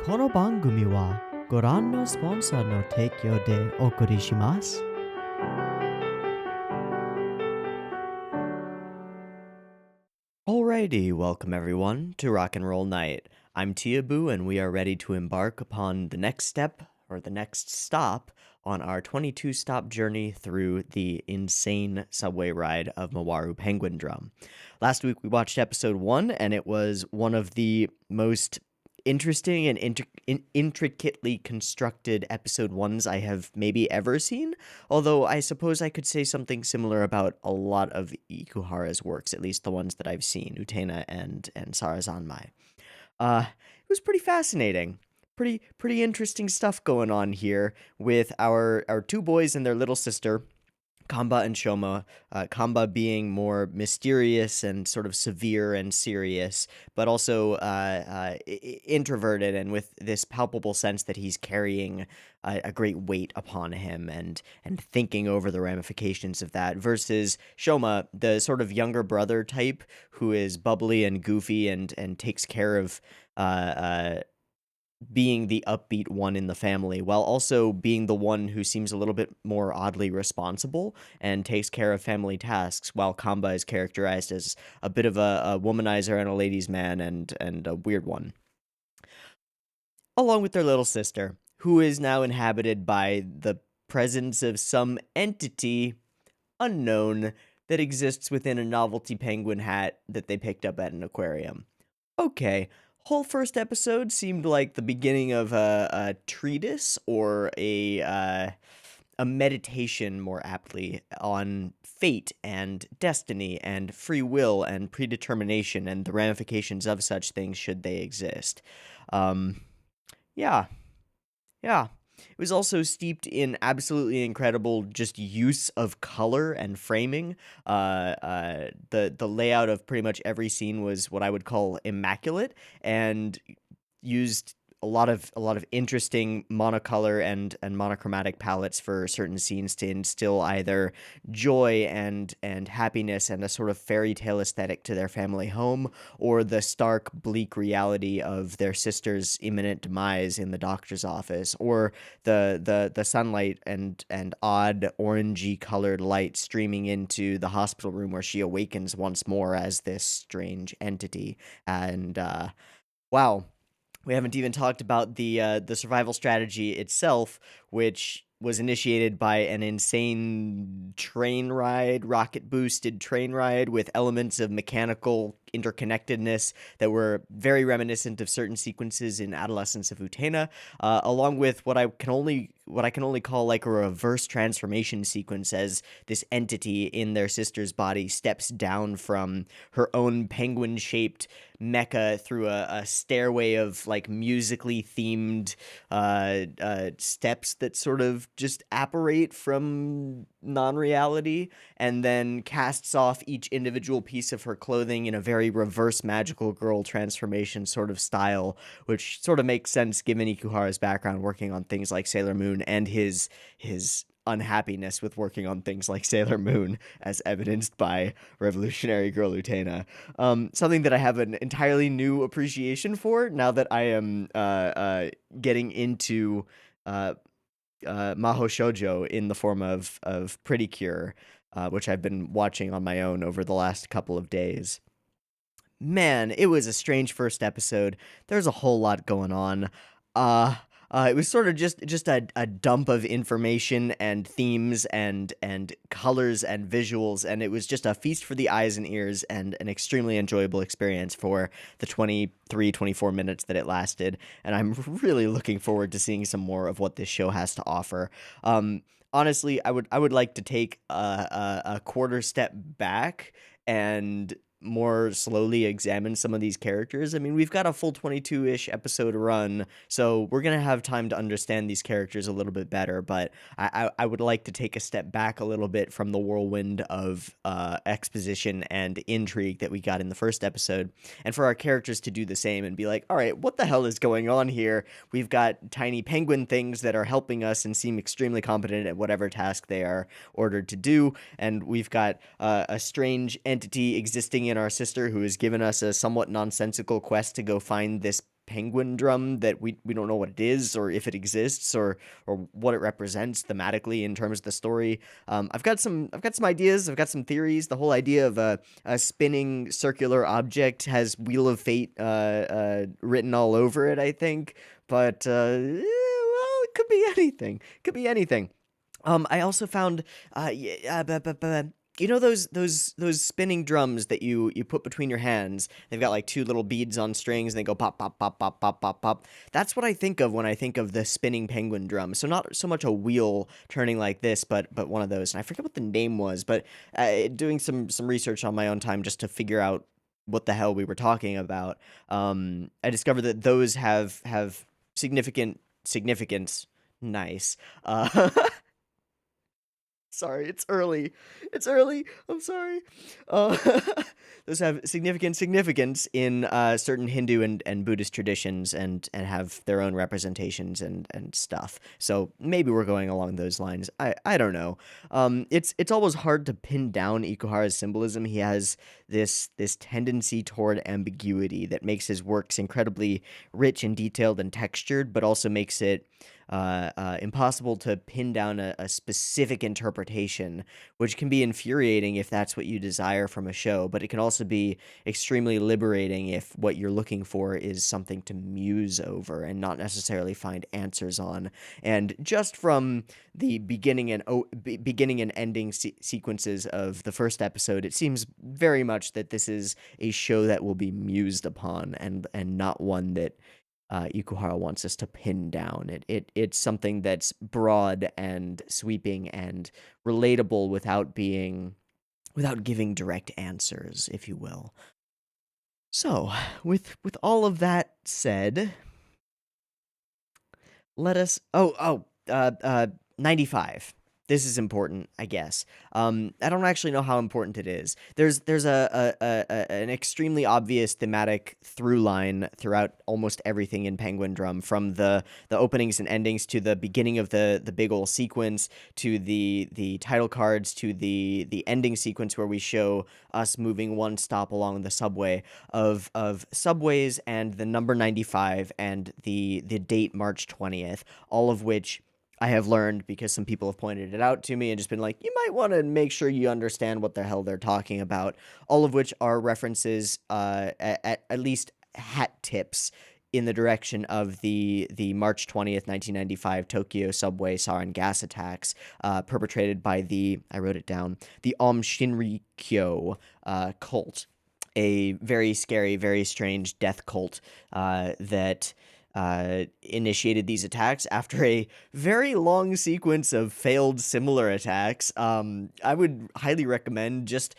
この番組はご覧のスポンサーの提供でお送りします。Alrighty, welcome everyone to Rock and Roll Night. I'm Teeaboo, and we are ready to embark upon the next step, or the next stop, on our 22-stop journey through the insane subway ride of Mawaru Penguindrum. Last week we watched episode 1, and it was one of the most interesting and intricately constructed episode 1s I have maybe ever seen, although I suppose I could say something similar about a lot of Ikuhara's works, at least the ones that I've seen, Utena and Sarazanmai. It was pretty fascinating. Pretty interesting stuff going on here with our two boys and their little sister, Kamba and Shoma, Kamba being more mysterious and sort of severe and serious, but also introverted and with this palpable sense that he's carrying a great weight upon him and thinking over the ramifications of that, versus Shoma, the sort of younger brother type who is bubbly and goofy and takes care of being the upbeat one in the family, while also being the one who seems a little bit more oddly responsible and takes care of family tasks, while Kamba is characterized as a bit of a womanizer and a ladies' man and a weird one. Along with their little sister, who is now inhabited by the presence of some entity unknown that exists within a novelty penguin hat that they picked up at an aquarium. Okay. Whole first episode seemed like the beginning of a treatise or a meditation, more aptly, on fate and destiny and free will and predetermination and the ramifications of such things should they exist. Yeah. It was also steeped in absolutely incredible just use of color and framing. The layout of pretty much every scene was what I would call immaculate and used a lot of interesting monocolor and monochromatic palettes for certain scenes to instill either joy and happiness and a sort of fairy tale aesthetic to their family home, or the stark, bleak reality of their sister's imminent demise in the doctor's office, or the sunlight and odd orangey colored light streaming into the hospital room where she awakens once more as this strange entity. And wow. We haven't even talked about the survival strategy itself, which was initiated by an insane train ride, rocket-boosted train ride with elements of mechanical interconnectedness that were very reminiscent of certain sequences in Adolescence of Utena, along with what I can only call like a reverse transformation sequence, as this entity in their sister's body steps down from her own penguin-shaped mecha through a stairway of like musically themed steps that sort of just apparate from non-reality, and then casts off each individual piece of her clothing in a very reverse magical girl transformation sort of style, which sort of makes sense given Ikuhara's background working on things like Sailor Moon and his unhappiness with working on things like Sailor Moon, as evidenced by Revolutionary Girl Utena. Something that I have an entirely new appreciation for now that I am getting into Maho Shoujo in the form of Pretty Cure, which I've been watching on my own over the last couple of days. Man, it was a strange first episode. There's a whole lot going on. It was sort of just a dump of information and themes and colors and visuals, and it was just a feast for the eyes and ears and an extremely enjoyable experience for the 24 minutes that it lasted, and I'm really looking forward to seeing some more of what this show has to offer. Honestly, I would like to take a quarter step back and more slowly examine some of these characters. I mean, we've got a full 22-ish episode run, so we're going to have time to understand these characters a little bit better, but I would like to take a step back a little bit from the whirlwind of exposition and intrigue that we got in the first episode, and for our characters to do the same and be like, all right, what the hell is going on here? We've got tiny penguin things that are helping us and seem extremely competent at whatever task they are ordered to do, and we've got a strange entity existing in our sister who has given us a somewhat nonsensical quest to go find this Penguindrum that we don't know what it is, or if it exists, or what it represents thematically in terms of the story. I've got some ideas. I've got some theories. The whole idea of a spinning circular object has Wheel of Fate written all over it, I think. But well, it could be anything. Could be anything. I also found, you know those spinning drums that you put between your hands. They've got like two little beads on strings, and they go pop pop pop pop pop pop pop. That's what I think of when I think of the spinning penguin drum. So not so much a wheel turning like this, but one of those. And I forget what the name was, but doing some research on my own time just to figure out what the hell we were talking about. I discovered that those have significant significance. Nice. Sorry, it's early. It's early. I'm sorry. Uh, those have significant significance in certain Hindu and Buddhist traditions, and have their own representations and stuff. So maybe we're going along those lines. I don't know. It's always hard to pin down Ikuhara's symbolism. He has this tendency toward ambiguity that makes his works incredibly rich and detailed and textured, but also makes it impossible to pin down a specific interpretation, which can be infuriating if that's what you desire from a show, but it can also be extremely liberating if what you're looking for is something to muse over and not necessarily find answers on. And just from the beginning and ending sequences of the first episode, it seems very much that this is a show that will be mused upon, and not one that Ikuhara wants us to pin down. It's something that's broad and sweeping and relatable without giving direct answers, if you will. So, with all of that said, let us. 95. This is important, I guess. I don't actually know how important it is. There's an extremely obvious thematic through line throughout almost everything in Penguindrum, from the openings and endings to the beginning of the big ol' sequence, to the title cards, to the ending sequence where we show us moving one stop along the subway, of subways and the number 95 and the date March 20th, all of which I have learned because some people have pointed it out to me and just been like, you might want to make sure you understand what the hell they're talking about. All of which are references, at least hat tips, in the direction of the March 20th, 1995 Tokyo subway sarin gas attacks, perpetrated by I wrote it down, the Shinrikyo cult. A very scary, very strange death cult that initiated these attacks after a very long sequence of failed similar attacks. I would highly recommend, just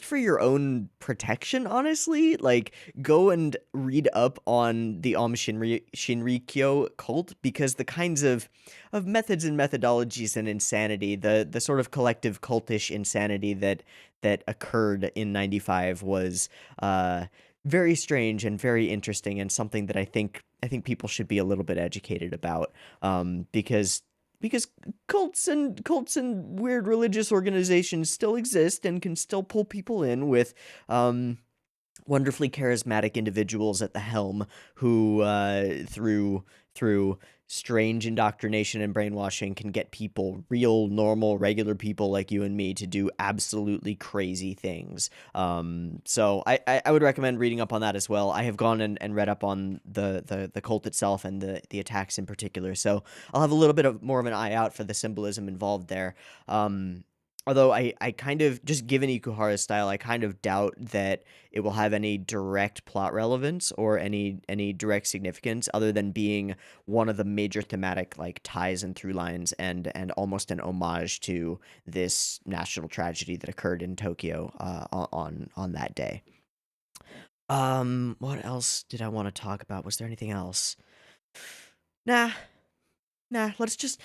for your own protection, honestly, like, go and read up on the Shinrikyo cult, because the kinds of methods and methodologies and insanity, the sort of collective cultish insanity that occurred in 95 was very strange and very interesting, and something that I think people should be a little bit educated about, because cults and weird religious organizations still exist and can still pull people in with wonderfully charismatic individuals at the helm who, through strange indoctrination and brainwashing, can get people, real, normal, regular people like you and me, to do absolutely crazy things. So I would recommend reading up on that as well. I have gone and read up on the cult itself and the attacks in particular, so I'll have a little bit more of an eye out for the symbolism involved there. Although I kind of, just given Ikuhara's style, I kind of doubt that it will have any direct plot relevance or any direct significance, other than being one of the major thematic, like, ties and through lines, and almost an homage to this national tragedy that occurred in Tokyo on that day. What else did I want to talk about? Was there anything else? Nah, let's just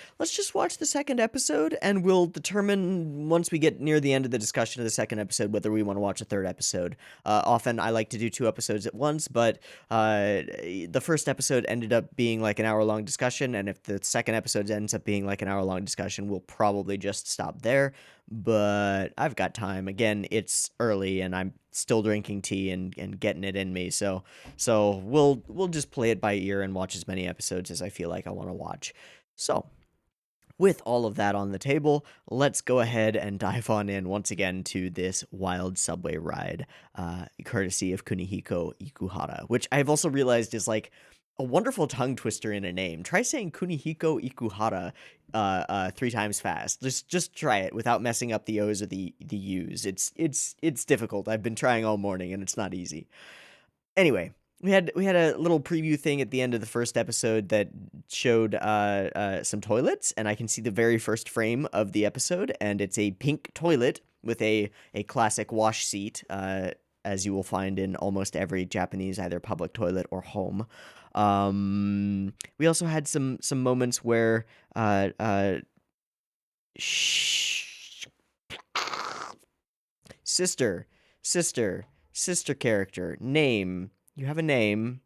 watch the second episode, and we'll determine, once we get near the end of the discussion of the second episode, whether we want to watch a third episode. Often I like to do 2 episodes at once, but the first episode ended up being like an hour-long discussion, and if the second episode ends up being like an hour-long discussion, we'll probably just stop there. But I've got time. Again, it's early, and I'm still drinking tea and getting it in me. So we'll just play it by ear and watch as many episodes as I feel like I want to watch. So with all of that on the table, let's go ahead and dive on in once again to this wild subway ride, courtesy of Kunihiko Ikuhara, which I've also realized is like a wonderful tongue twister in a name. Try saying Kunihiko Ikuhara 3 times fast. Just try it without messing up the O's or the U's. It's difficult. I've been trying all morning and it's not easy. Anyway, we had a little preview thing at the end of the first episode that showed some toilets, and I can see the very first frame of the episode, and it's a pink toilet with a classic wash seat, as you will find in almost every Japanese either public toilet or home. We also had some moments where shh, sister, sister character, name. You have a name.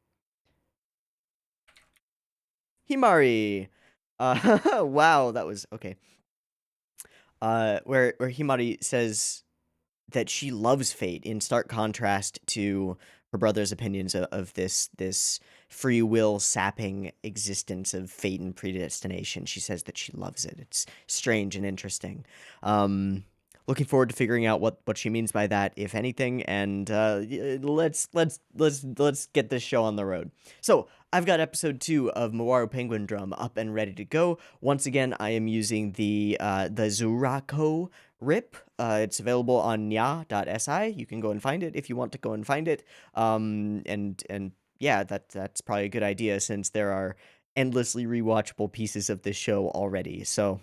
Himari. Wow, that was okay. Where Himari says that she loves fate in stark contrast to her brother's opinions of this free will sapping existence of fate and predestination. She says that she loves it. It's strange and interesting. Looking forward to figuring out what she means by that, if anything. And let's get this show on the road. So I've got episode 2 of Mawaru Penguindrum up and ready to go. Once again, I am using the Zurako RIP. It's available on nya.si. You can go and find it if you want to go and find it. And yeah, that's probably a good idea since there are endlessly rewatchable pieces of this show already. So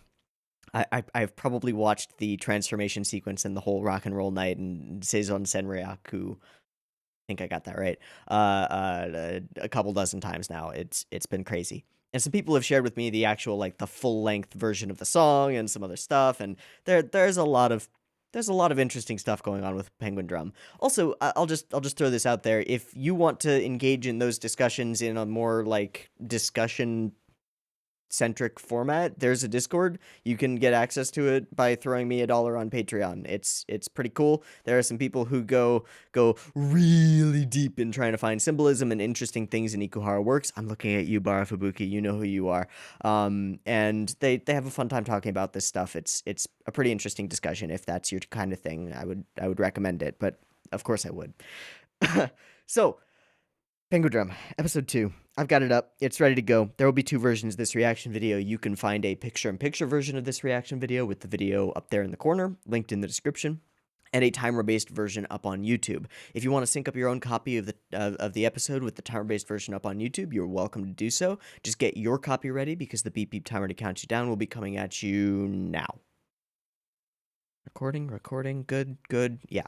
I've probably watched the transformation sequence and the whole rock and roll night and Seizon Senryaku. I think I got that right. A couple dozen times now. It's been crazy. And some people have shared with me the actual like the full length version of the song and some other stuff. And there's a lot of interesting stuff going on with Penguindrum. Also, I'll just throw this out there. If you want to engage in those discussions in a more like discussion centric format, there's a Discord. You can get access to it by throwing me $1 on Patreon. It's pretty cool. There are some people who go really deep in trying to find symbolism and interesting things in Ikuhara works. I'm looking at you, Barafubuki. You know who you are. And they have a fun time talking about this stuff. It's a pretty interesting discussion. If that's your kind of thing, I would recommend it. But of course I would. So Penguindrum, episode 2. I've got it up. It's ready to go. There will be 2 versions of this reaction video. You can find a picture-in-picture version of this reaction video with the video up there in the corner, linked in the description, and a timer-based version up on YouTube. If you want to sync up your own copy of the episode with the timer-based version up on YouTube, you're welcome to do so. Just get your copy ready because the beep beep timer to count you down will be coming at you now. Recording, good, yeah.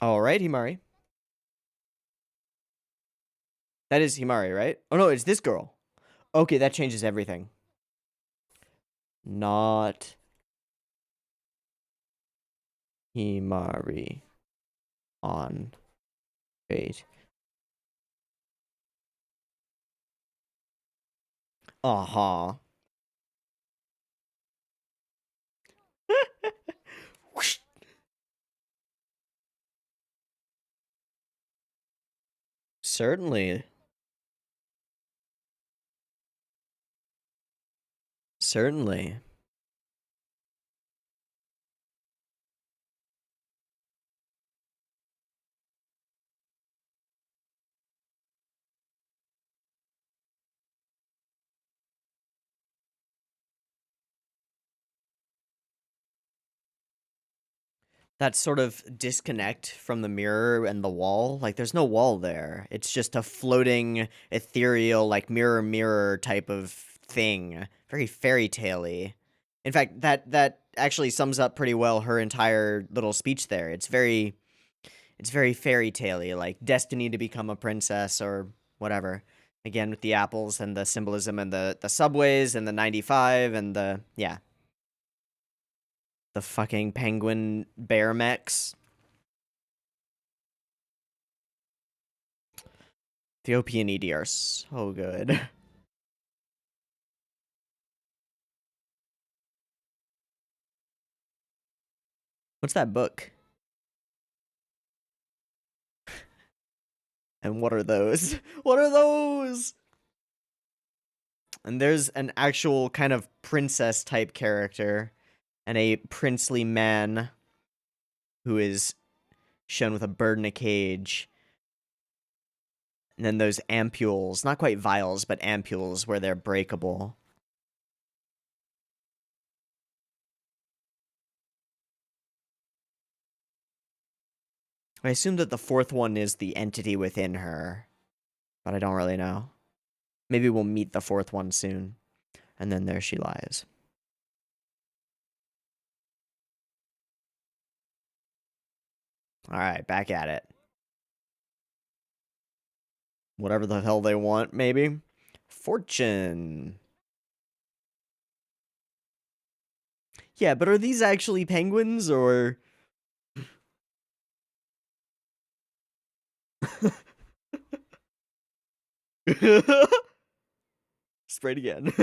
All right, Himari. That is Himari, right? Oh, no, it's this girl. Okay, that changes everything. Not Himari on fate. Uh-huh. Certainly. Certainly. That sort of disconnect from the mirror and the wall, like there's no wall there. It's just a floating, ethereal, like mirror type of thing. Very fairy tale-y. In fact, that actually sums up pretty well her entire little speech there. It's very fairy tale-y, like destiny to become a princess or whatever. Again, with the apples and the symbolism and the subways and the 95 and the, yeah. The fucking penguin bear mechs. The OP and ED are so good. What's that book? And what are those? What are those? And there's an actual kind of princess type character and a princely man who is shown with a bird in a cage. And then those ampules, not quite vials, but ampules where they're breakable. I assume that the fourth one is the entity within her, but I don't really know. Maybe we'll meet the fourth one soon. And then there she lies. All right, back at it. Whatever the hell they want, maybe. Fortune. Yeah, but are these actually penguins, or... Sprayed again.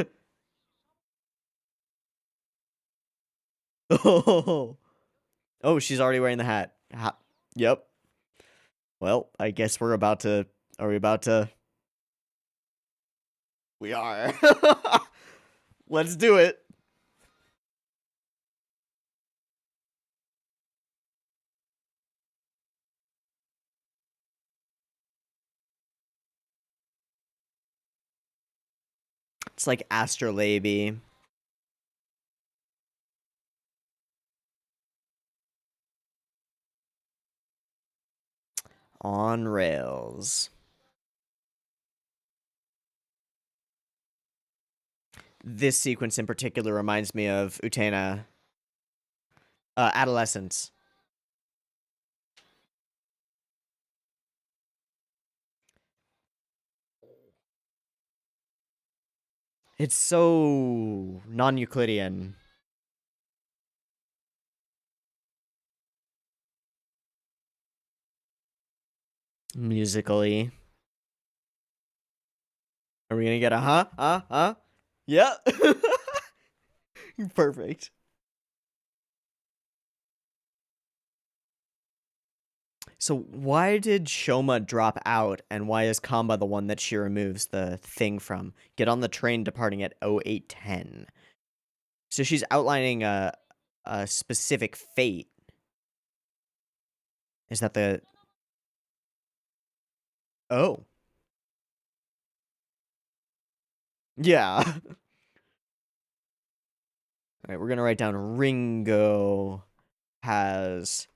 Oh. Oh, she's already wearing the hat. Yep. Well, I guess we're about to... Are we about to... We are. Let's do it. It's like astrolabe. On rails. This sequence in particular reminds me of Utena. Adolescence. It's so non-Euclidean. Musically. Are we gonna get a huh? Yeah. Perfect. So why did Shoma drop out, and why is Kamba the one that she removes the thing from? Get on the train departing at 0810. So she's outlining a specific fate. Is that the... Oh. Yeah. Alright, we're gonna write down Ringo has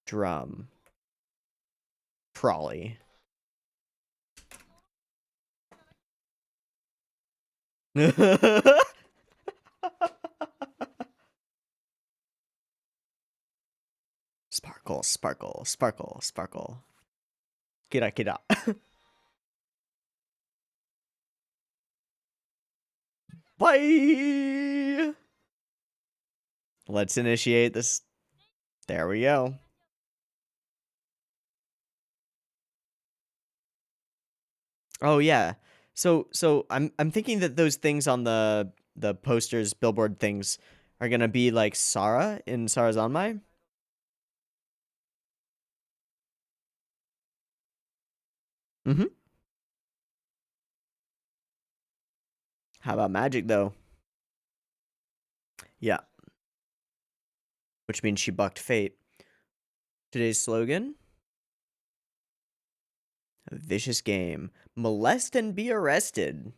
drum. Trolley. Sparkle, sparkle, sparkle, sparkle. Kira, kira. Bye! Let's initiate this. There we go. Oh yeah. So I'm thinking that those things on the posters, billboard things are gonna be like Sara in Sara's Zanmai. Mm-hmm. How about magic though? Yeah. Which means she bucked fate. Today's slogan? A vicious game. Molest and be arrested.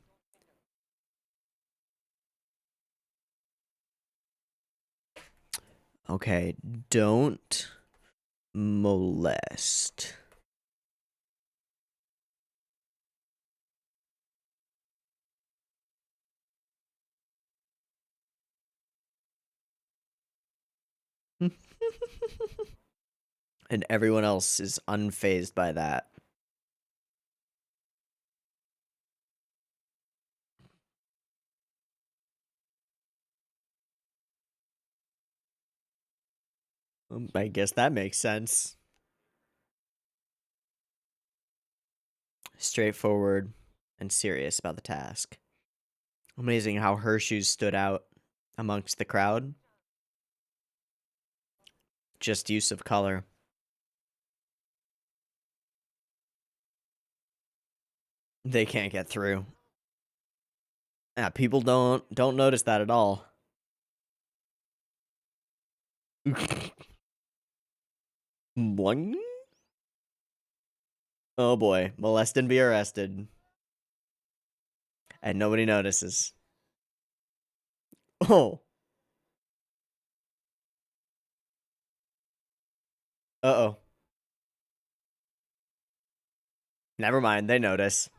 Okay, don't molest. And everyone else is unfazed by that. I guess that makes sense. Straightforward and serious about the task. Amazing how her shoes stood out amongst the crowd. just use of color. They can't get through. Yeah, people don't notice that at all. Boing. Oh boy, molest and be arrested. And nobody notices. Oh. Uh-oh. Never mind, they notice.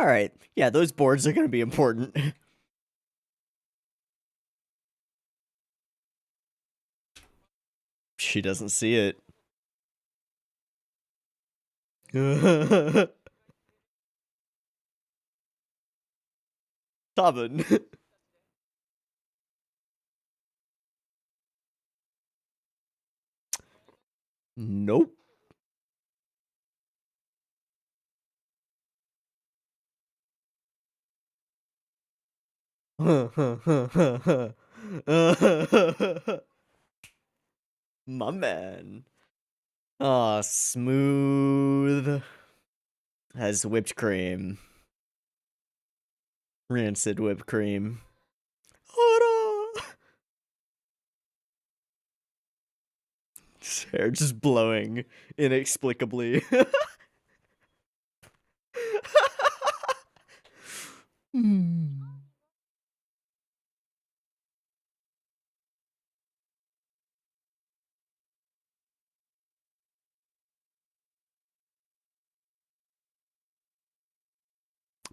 Alright, yeah, those boards are gonna be important. She doesn't see it. Tabun. Nope. My man. Oh, smooth as whipped cream. Rancid whipped cream. His hair just blowing inexplicably.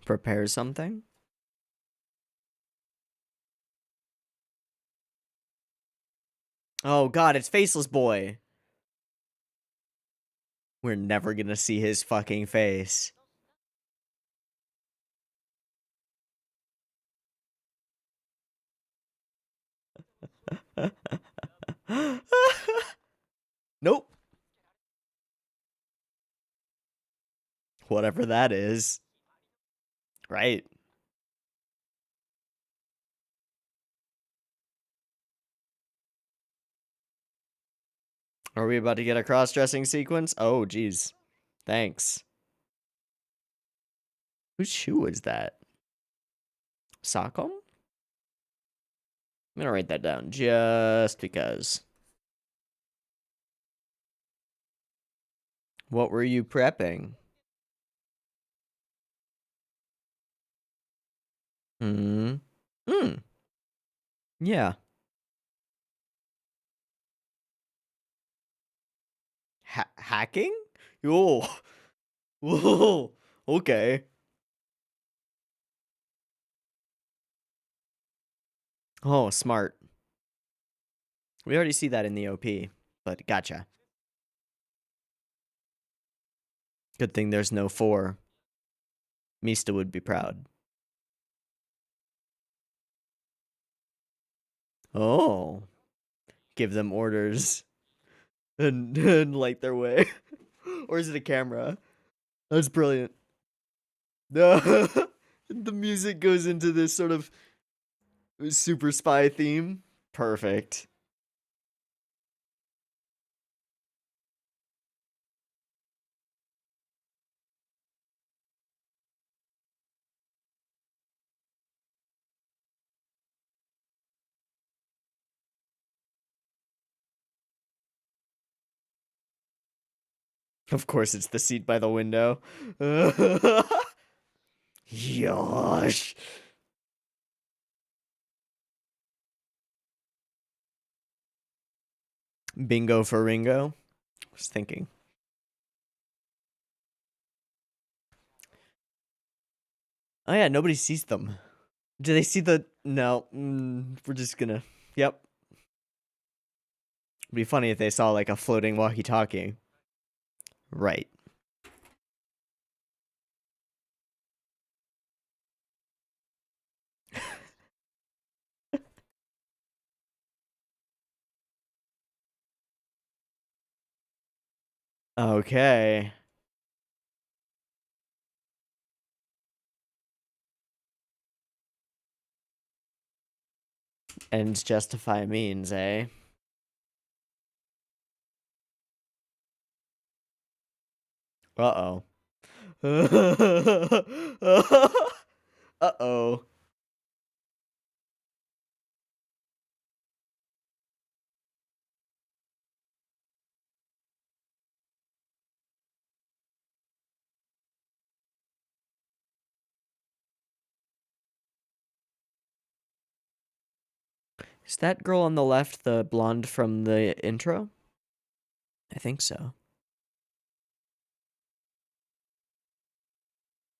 Prepare something? Oh god, it's Faceless Boy. We're never gonna see his fucking face. Nope. Whatever that is. Right. Are we about to get a cross-dressing sequence? Oh, geez. Thanks. Whose shoe is that? Sockham? I'm gonna write that down just because. What were you prepping? Hmm. Hmm. Yeah. Hacking? Oh. Whoa. Okay. Oh, smart. We already see that in the OP, but gotcha. Good thing there's no 4. Mista would be proud. Oh. Give them orders and light their way. Or is it a camera? That's brilliant. The music goes into this sort of super spy theme. Perfect. Of course, it's the seat by the window. Yosh. Bingo for Ringo. I was thinking. Oh yeah, nobody sees them. Do they see the... No. We're just gonna... Yep. It'd be funny if they saw like a floating walkie-talkie. Right. Okay. Ends justify means, eh? Uh-oh. Uh-oh. Is that girl on the left the blonde from the intro? I think so.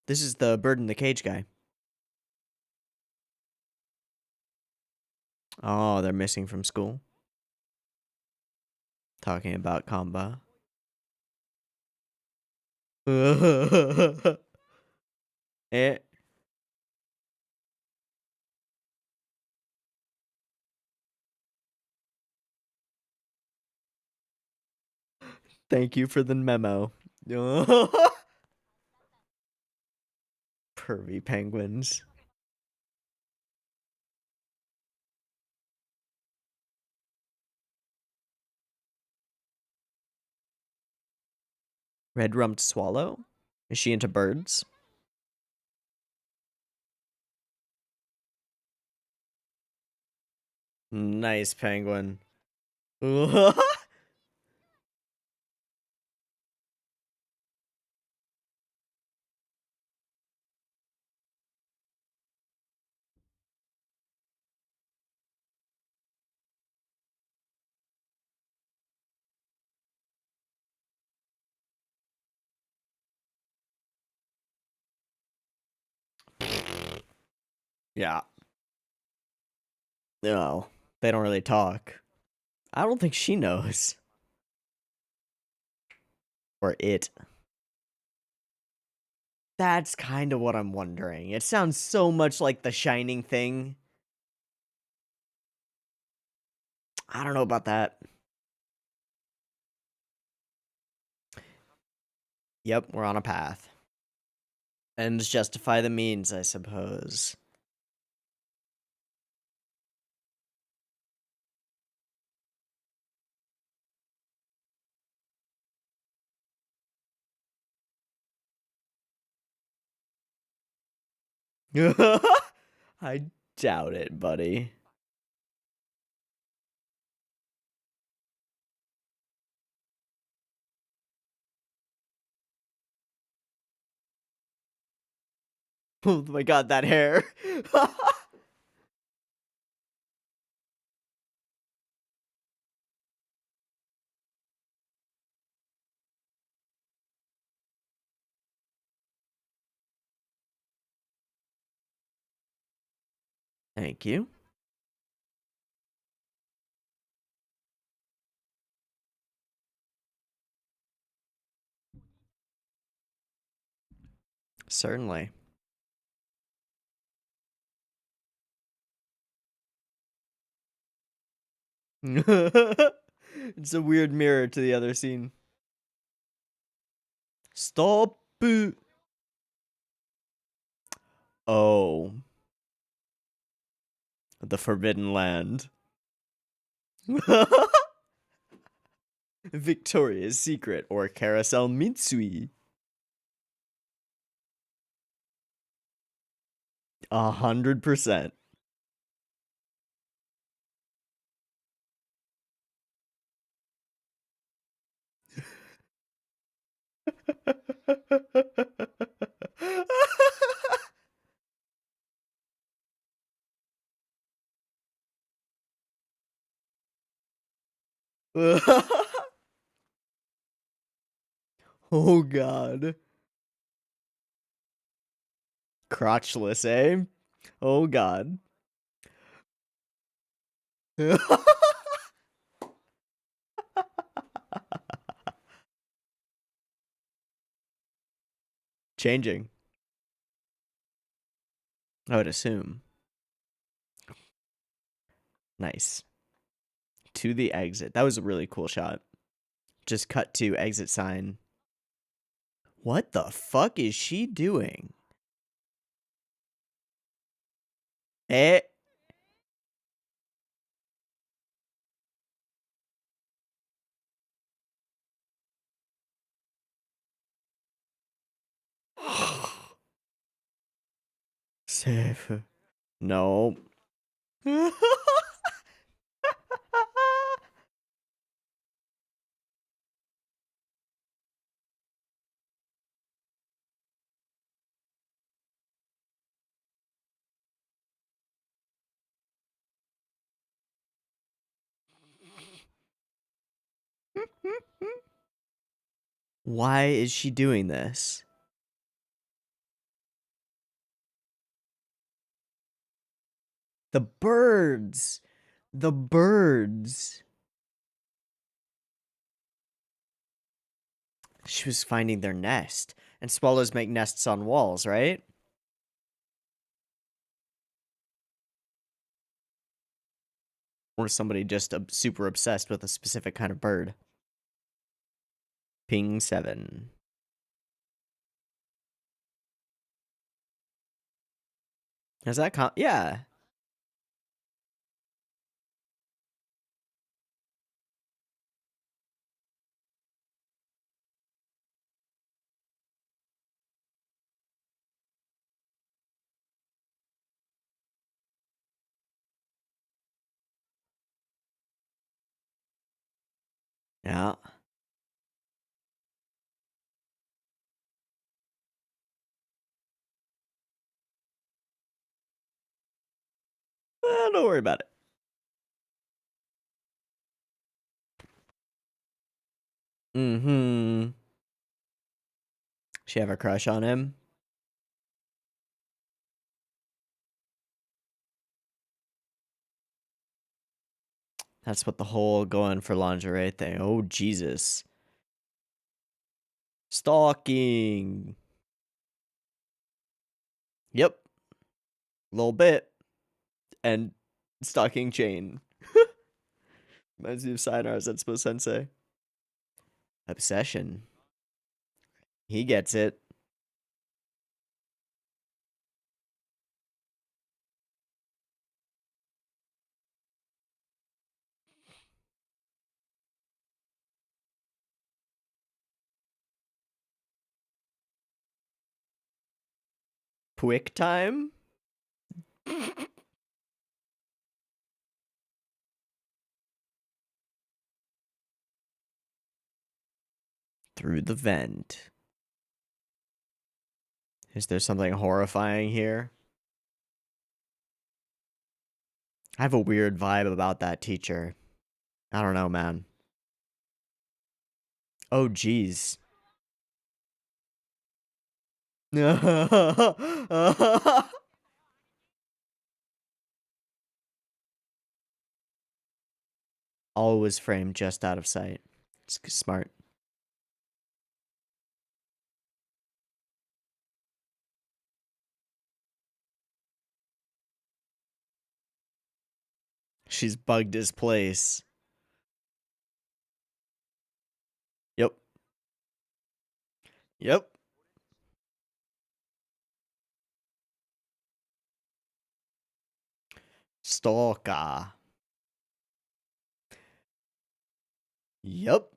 This is the bird in the cage guy. Oh, they're missing from school. Talking about Kamba. Eh. Thank you for the memo. Pervy penguins. Red rumped swallow? Is she into birds? Nice penguin. Yeah. No, they don't really talk. I don't think she knows. Or it. That's kind of what I'm wondering. It sounds so much like the Shining thing. I don't know about that. Yep, we're on a path. Ends justify the means, I suppose. I doubt it, buddy. Oh my god, that hair. Thank you. Certainly. It's a weird mirror to the other scene. Stop. Oh. The Forbidden Land. Victoria's Secret or Carousel Mitsui. 100%. Oh god. Crotchless, eh? Oh god. Changing, I would assume. Nice. To the exit. That was a really cool shot. Just cut to exit sign. What the fuck is she doing? Eh? Safe. No. Why is she doing this? The birds. The birds. She was finding their nest. And swallows make nests on walls, right? Or somebody just super obsessed with a specific kind of bird. Ping 7. Is that yeah. Yeah. Don't worry about it. Mm-hmm. She have a crush on him? That's what the whole going for lingerie thing. Oh, Jesus. Stalking. Yep. A little bit. And stalking chain. Reminds me of Sayonara Zetsubou Sensei. Obsession. He gets it. Quick time? Through the vent. Is there something horrifying here? I have a weird vibe about that teacher. I don't know, man. Oh, jeez. Always framed just out of sight. It's smart. She's bugged his place. Yep. Yep. Stalker. Yep.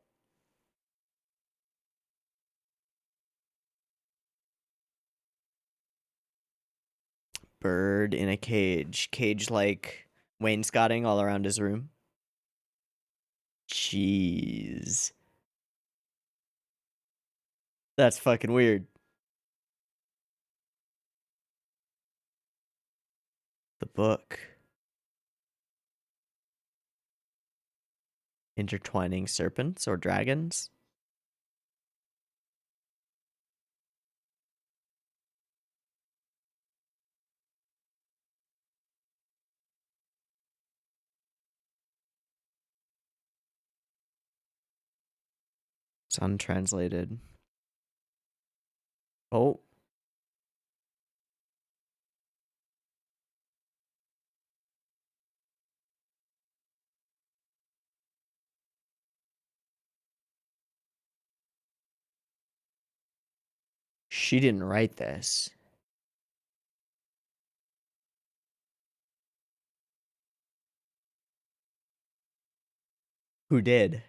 Bird in a cage. Cage like wainscoting all around his room. Jeez. That's fucking weird. The book. Intertwining serpents or dragons? It's untranslated. Oh. She didn't write this. Who did?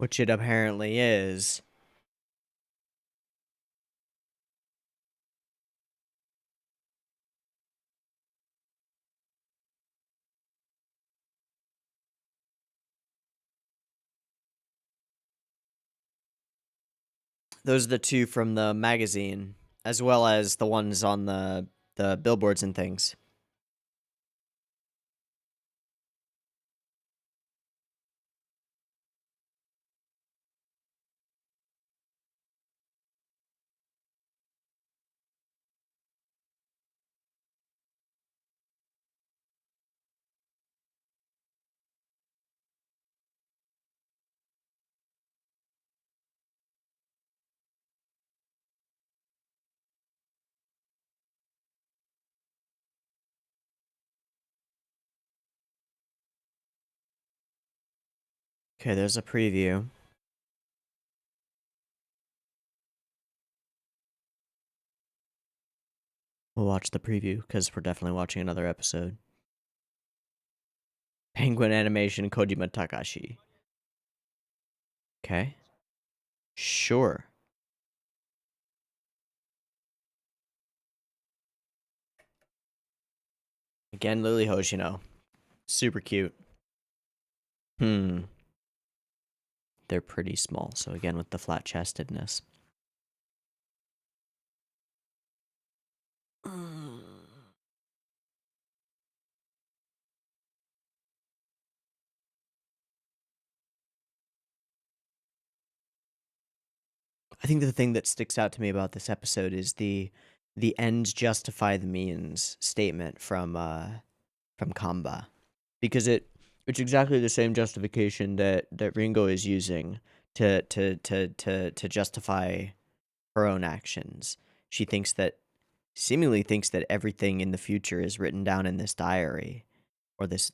Which it apparently is. Those are the two from the magazine, as well as the ones on the billboards and things. Okay, there's a preview. We'll watch the preview because we're definitely watching another episode. Penguin Animation Kojima Takashi. Okay. Sure. Again, Lily Hoshino. Super cute. Hmm. They're pretty small, so again with the flat chestedness. I think the thing that sticks out to me about this episode is the ends justify the means statement from Kamba, because it's exactly the same justification that Ringo is using to justify her own actions. She seemingly thinks that everything in the future is written down in this diary, or this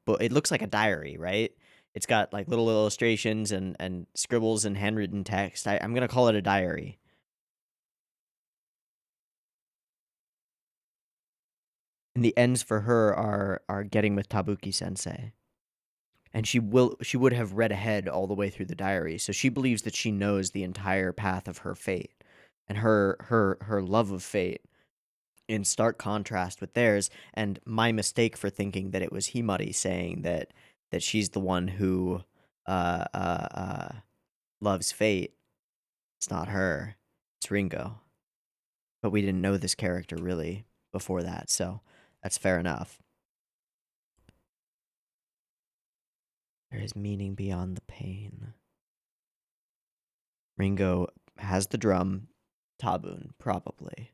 book. It looks like a diary, right? It's got like little illustrations and scribbles and handwritten text. I'm gonna call it a diary. And the ends for her are getting with Tabuki Sensei. And she would have read ahead all the way through the diary, so she believes that she knows the entire path of her fate. And her love of fate, in stark contrast with theirs, and my mistake for thinking that it was Himari saying that she's the one who uh uh uh loves fate. It's not her. It's Ringo. But we didn't know this character really before that, so that's fair enough. There is meaning beyond the pain. Ringo has the drum, Tabun, probably.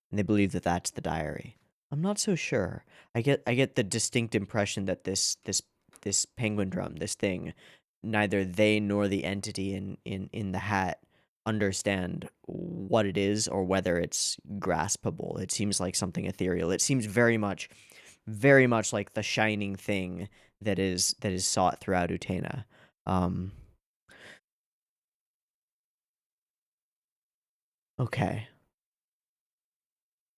And they believe that that's the diary. I'm not so sure. I get the distinct impression that this penguin drum, this thing, neither they nor the entity in the hat understand what it is or whether it's graspable. It seems like something ethereal. It seems very much like the shining thing that is sought throughout Utena. Um, okay.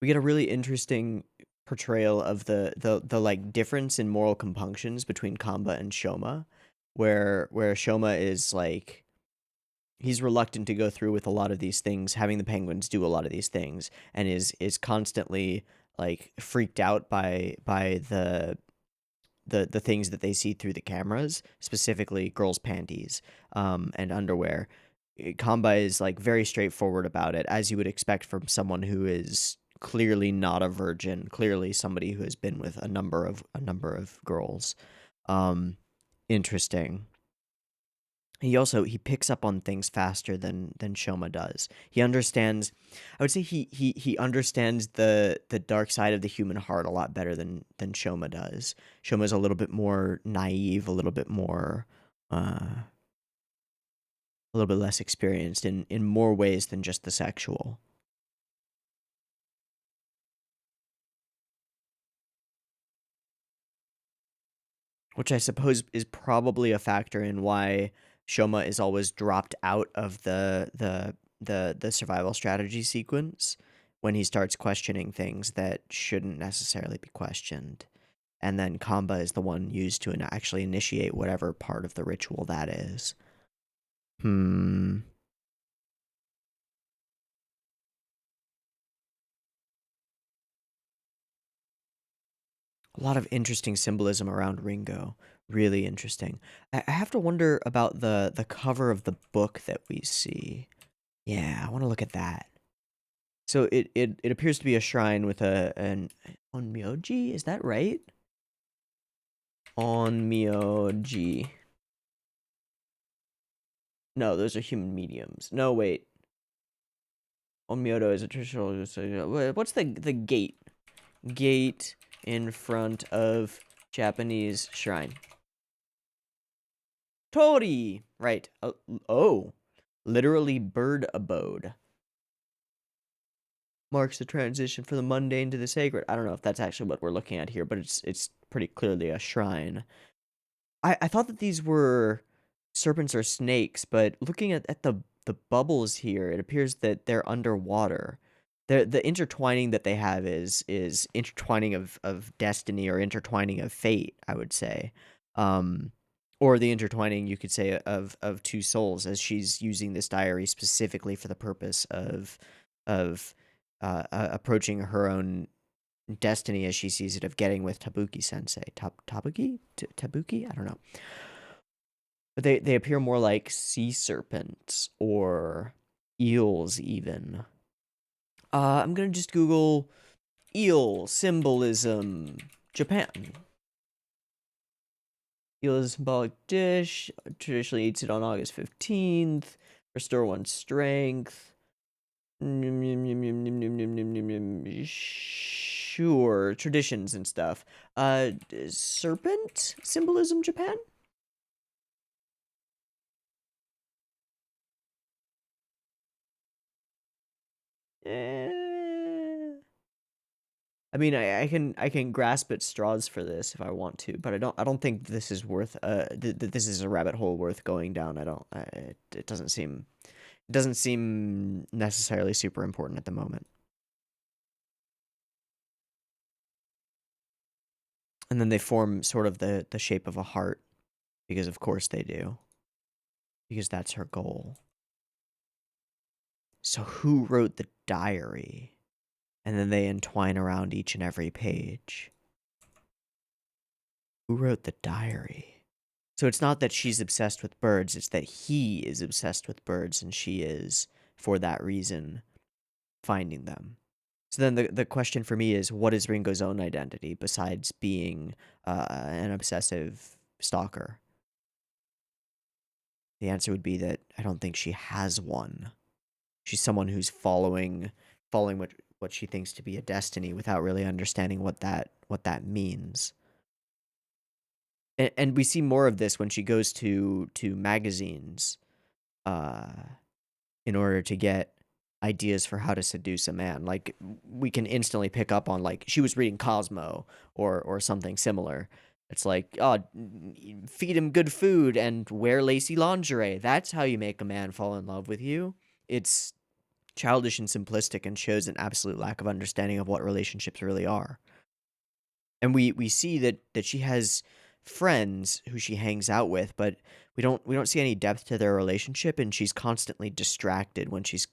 We get a really interesting portrayal of the like difference in moral compunctions between Kamba and Shoma, where Shoma is like he's reluctant to go through with a lot of these things, having the penguins do a lot of these things, and is constantly like freaked out by the things that they see through the cameras, specifically girls' panties and underwear. Kamba is like very straightforward about it, as you would expect from someone who is clearly not a virgin, clearly somebody who has been with a number of girls. Um, Interesting. He picks up on things faster than Shoma does. He understands. I would say he understands the dark side of the human heart a lot better than Shoma does. Shoma's a little bit more naive, a little bit more a little bit less experienced in more ways than just the sexual. Which I suppose is probably a factor in why Shoma is always dropped out of the survival strategy sequence when he starts questioning things that shouldn't necessarily be questioned. And then Kamba is the one used to actually initiate whatever part of the ritual that is. Hmm. A lot of interesting symbolism around Ringo. Really interesting. I have to wonder about the cover of the book that we see. Yeah, I want to look at that. So it appears to be a shrine with an onmyoji. Is that right? Onmyoji. No, those are human mediums. No, wait. Onmyoto is a traditional. What's the gate? Gate in front of Japanese shrine. Tori! Right. Oh. Literally bird abode. Marks the transition from the mundane to the sacred. I don't know if that's actually what we're looking at here, but it's pretty clearly a shrine. I thought that these were serpents or snakes, but looking at the bubbles here, it appears that they're underwater. The intertwining that they have is intertwining of destiny or intertwining of fate, I would say. Um, or the intertwining, you could say, of two souls, as she's using this diary specifically for the purpose of approaching her own destiny as she sees it of getting with Tabuki Sensei. Tabuki? I don't know. But they appear more like sea serpents or eels even. I'm gonna just Google eel symbolism Japan. Eel is a symbolic dish. Traditionally eats it on August 15th. Restore one's strength. Sure, traditions and stuff. Serpent symbolism Japan? Eh. I mean, I can grasp at straws for this if I want to, but I don't think this is worth this is a rabbit hole worth going down. It doesn't seem necessarily super important at the moment. And then they form sort of the shape of a heart because of course they do. Because that's her goal. So who wrote the diary? And then they entwine around each and every page. Who wrote the diary? So it's not that she's obsessed with birds, it's that he is obsessed with birds and she is, for that reason, finding them. So then the question for me is, what is Ringo's own identity besides being an obsessive stalker? The answer would be that I don't think she has one. She's someone who's following what she thinks to be a destiny without really understanding what that means. And we see more of this when she goes to magazines uh in order to get ideas for how to seduce a man. Like we can instantly pick up on like she was reading Cosmo or something similar. It's like, oh, feed him good food and wear lacy lingerie. That's how you make a man fall in love with you. It's childish and simplistic and shows an absolute lack of understanding of what relationships really are. And we see that she has friends who she hangs out with, but we don't see any depth to their relationship, and she's constantly distracted when she's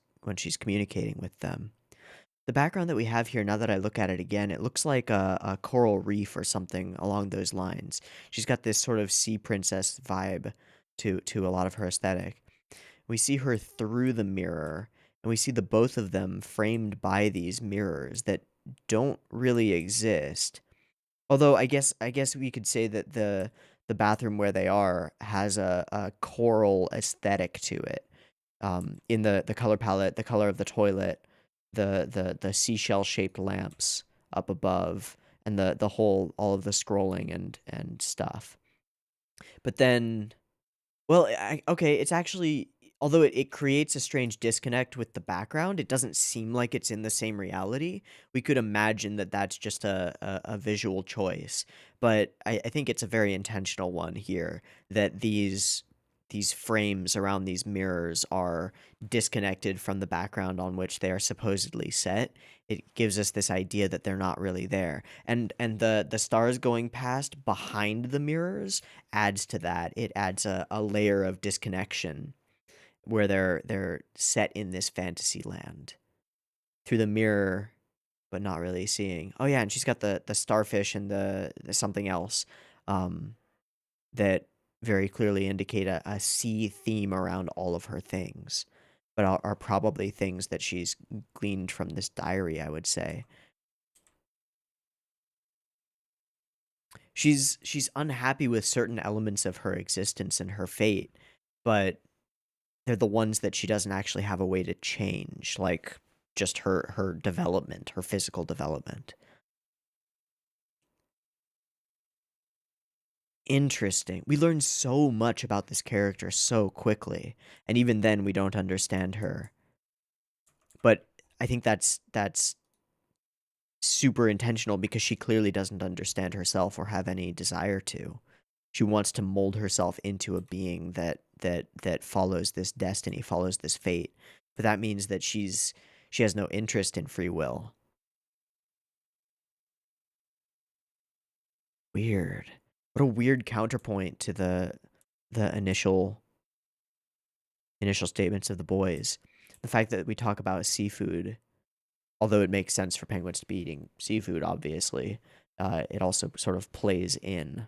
communicating with them. The background that we have here, now that I look at it again, it looks like a coral reef or something along those lines. She's got this sort of sea princess vibe to a lot of her aesthetic. We see her through the mirror, and we see the both of them framed by these mirrors that don't really exist. Although I guess we could say that the bathroom where they are has a coral aesthetic to it. In the color palette, the color of the toilet, the seashell shaped lamps up above, and the whole all of the scrolling and stuff. But then well, okay, it's actually although it creates a strange disconnect with the background, it doesn't seem like it's in the same reality. We could imagine that that's just a visual choice, but I think it's a very intentional one here that these frames around these mirrors are disconnected from the background on which they are supposedly set. It gives us this idea that they're not really there. And the stars going past behind the mirrors adds to that. It adds a layer of disconnection. where they're set in this fantasy land through the mirror, but not really seeing. Oh yeah, and she's got the starfish and the something else that very clearly indicate a sea theme around all of her things, but are probably things that she's gleaned from this diary, I would say. She's unhappy with certain elements of her existence and her fate, but they're the ones that she doesn't actually have a way to change, like just her development, her physical development. Interesting. We learn so much about this character so quickly, and even then we don't understand her. But I think that's super intentional because she clearly doesn't understand herself or have any desire to. She wants to mold herself into a being that follows this destiny, follows this fate. But that means that she has no interest in free will. Weird. What a weird counterpoint to the initial statements of the boys. The fact that we talk about seafood, although it makes sense for penguins to be eating seafood, obviously, it also sort of plays in.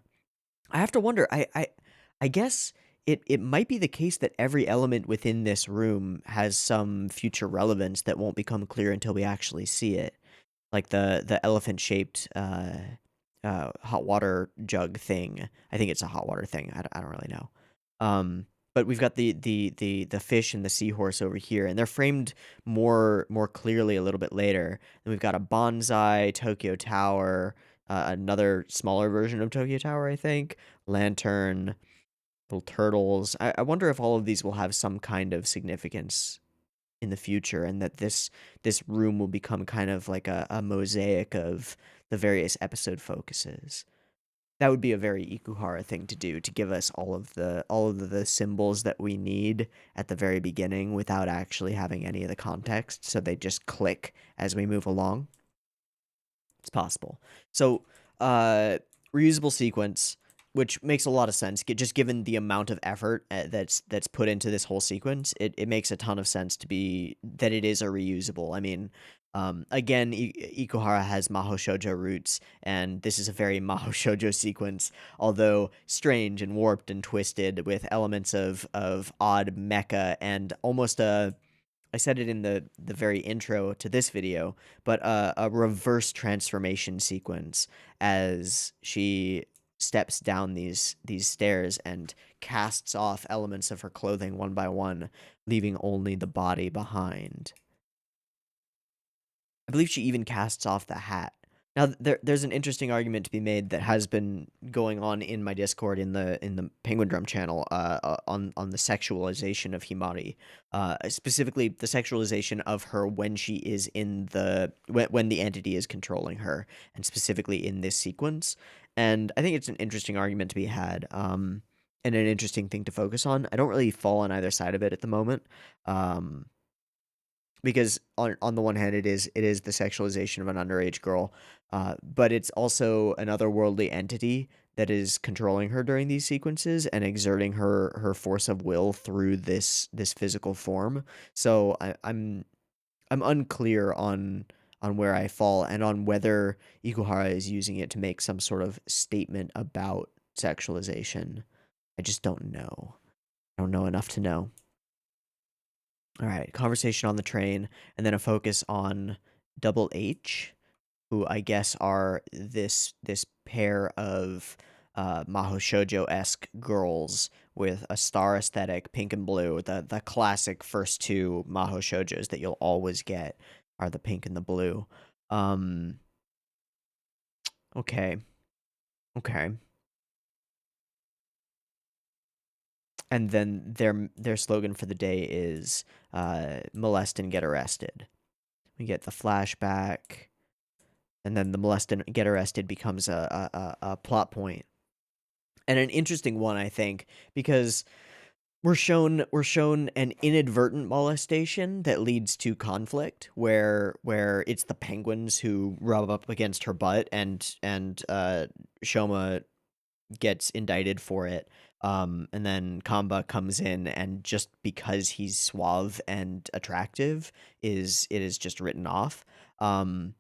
I have to wonder. I guess it might be the case that every element within this room has some future relevance that won't become clear until we actually see it. Like the elephant shaped hot water jug thing. I think it's a hot water thing. I don't really know. But we've got the fish and the seahorse over here, and they're framed more clearly a little bit later. And we've got a bonsai, Tokyo Tower, another smaller version of Tokyo Tower, I think, lantern, little turtles. I wonder if all of these will have some kind of significance in the future, and that this room will become kind of like a mosaic of the various episode focuses. That would be a very Ikuhara thing to do, to give us all of the symbols that we need at the very beginning without actually having any of the context, so they just click as we move along. It's possible. So, reusable sequence, which makes a lot of sense. Just given the amount of effort that's put into this whole sequence, it makes a ton of sense to be that it is a reusable. I mean, again, Ikuhara has Maho Shoujo roots, and this is a very Maho Shoujo sequence, although strange and warped and twisted with elements of odd mecha and almost a, I said it in the very intro to this video, but a reverse transformation sequence as she steps down these stairs and casts off elements of her clothing one by one, leaving only the body behind. I believe she even casts off the hat. Now, there's an interesting argument to be made that has been going on in my Discord in the Penguindrum channel on the sexualization of Himari, specifically the sexualization of her when she is in when the entity is controlling her, and specifically in this sequence. And I think it's an interesting argument to be had, and an interesting thing to focus on. I don't really fall on either side of it at the moment. Because on the one hand it is the sexualization of an underage girl, but it's also an otherworldly entity that is controlling her during these sequences and exerting her force of will through this physical form. So I'm unclear on where I fall and on whether Ikuhara is using it to make some sort of statement about sexualization. I just don't know. I don't know enough to know. All right, conversation on the train, and then a focus on Double H, who I guess are this pair of Maho Shoujo esque girls with a star aesthetic, pink and blue. The classic first two Maho Shoujos that you'll always get are the pink and the blue. Um, okay, okay. And then their slogan for the day is molest and get arrested. We get the flashback, and then the molest and get arrested becomes a plot point, and an interesting one, I think, because we're shown an inadvertent molestation that leads to conflict, where it's the penguins who rub up against her butt, and Shoma gets indicted for it. And then Kamba comes in, and just because he's suave and attractive, it is just written off. Um,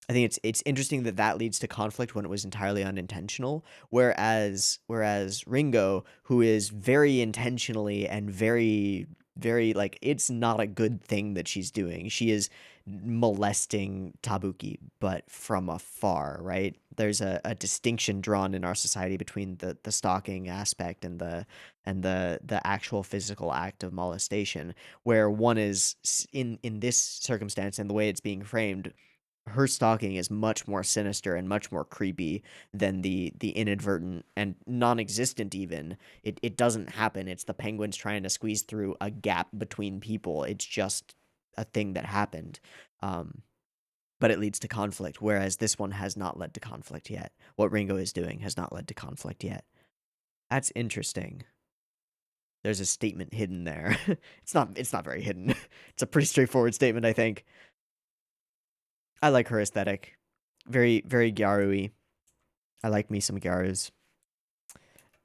I think it's interesting that that leads to conflict when it was entirely unintentional. Whereas Ringo, who is very intentionally and very like, it's not a good thing that she's doing. She is molesting Tabuki, but from afar, right? There's a distinction drawn in our society between the stalking aspect and the actual physical act of molestation, where one is in this circumstance and the way it's being framed, her stalking is much more sinister and much more creepy than the inadvertent and non-existent. Even it doesn't happen. It's the penguins trying to squeeze through a gap between people. It's just a thing that happened. um but it leads to conflict, whereas this one has not led to conflict yet. What Ringo is doing has not led to conflict yet. That's interesting. There's a statement hidden there. It's not very hidden. It's a pretty straightforward statement, I think. I like her aesthetic. Very, very Gyaru-y. I like me some Gyarus.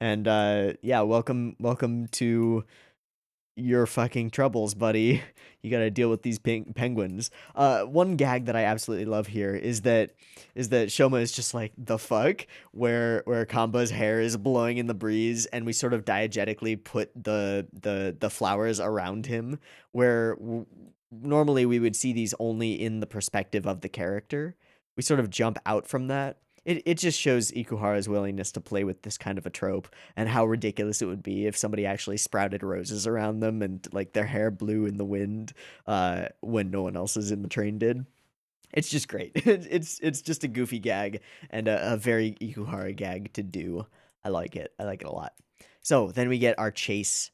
And yeah, welcome to your fucking troubles, buddy. You gotta deal with these penguins. One gag that I absolutely love here is that Shoma is just like, the fuck, where Kamba's hair is blowing in the breeze, and we sort of diegetically put the flowers around him, where normally we would see these only in the perspective of the character. We sort of jump out from that. It just shows Ikuhara's willingness to play with this kind of a trope, and how ridiculous it would be if somebody actually sprouted roses around them and like their hair blew in the wind when no one else is in the train did. It's just great. It's just a goofy gag, and a very Ikuhara gag to do. I like it. I like it a lot. So then we get our chase.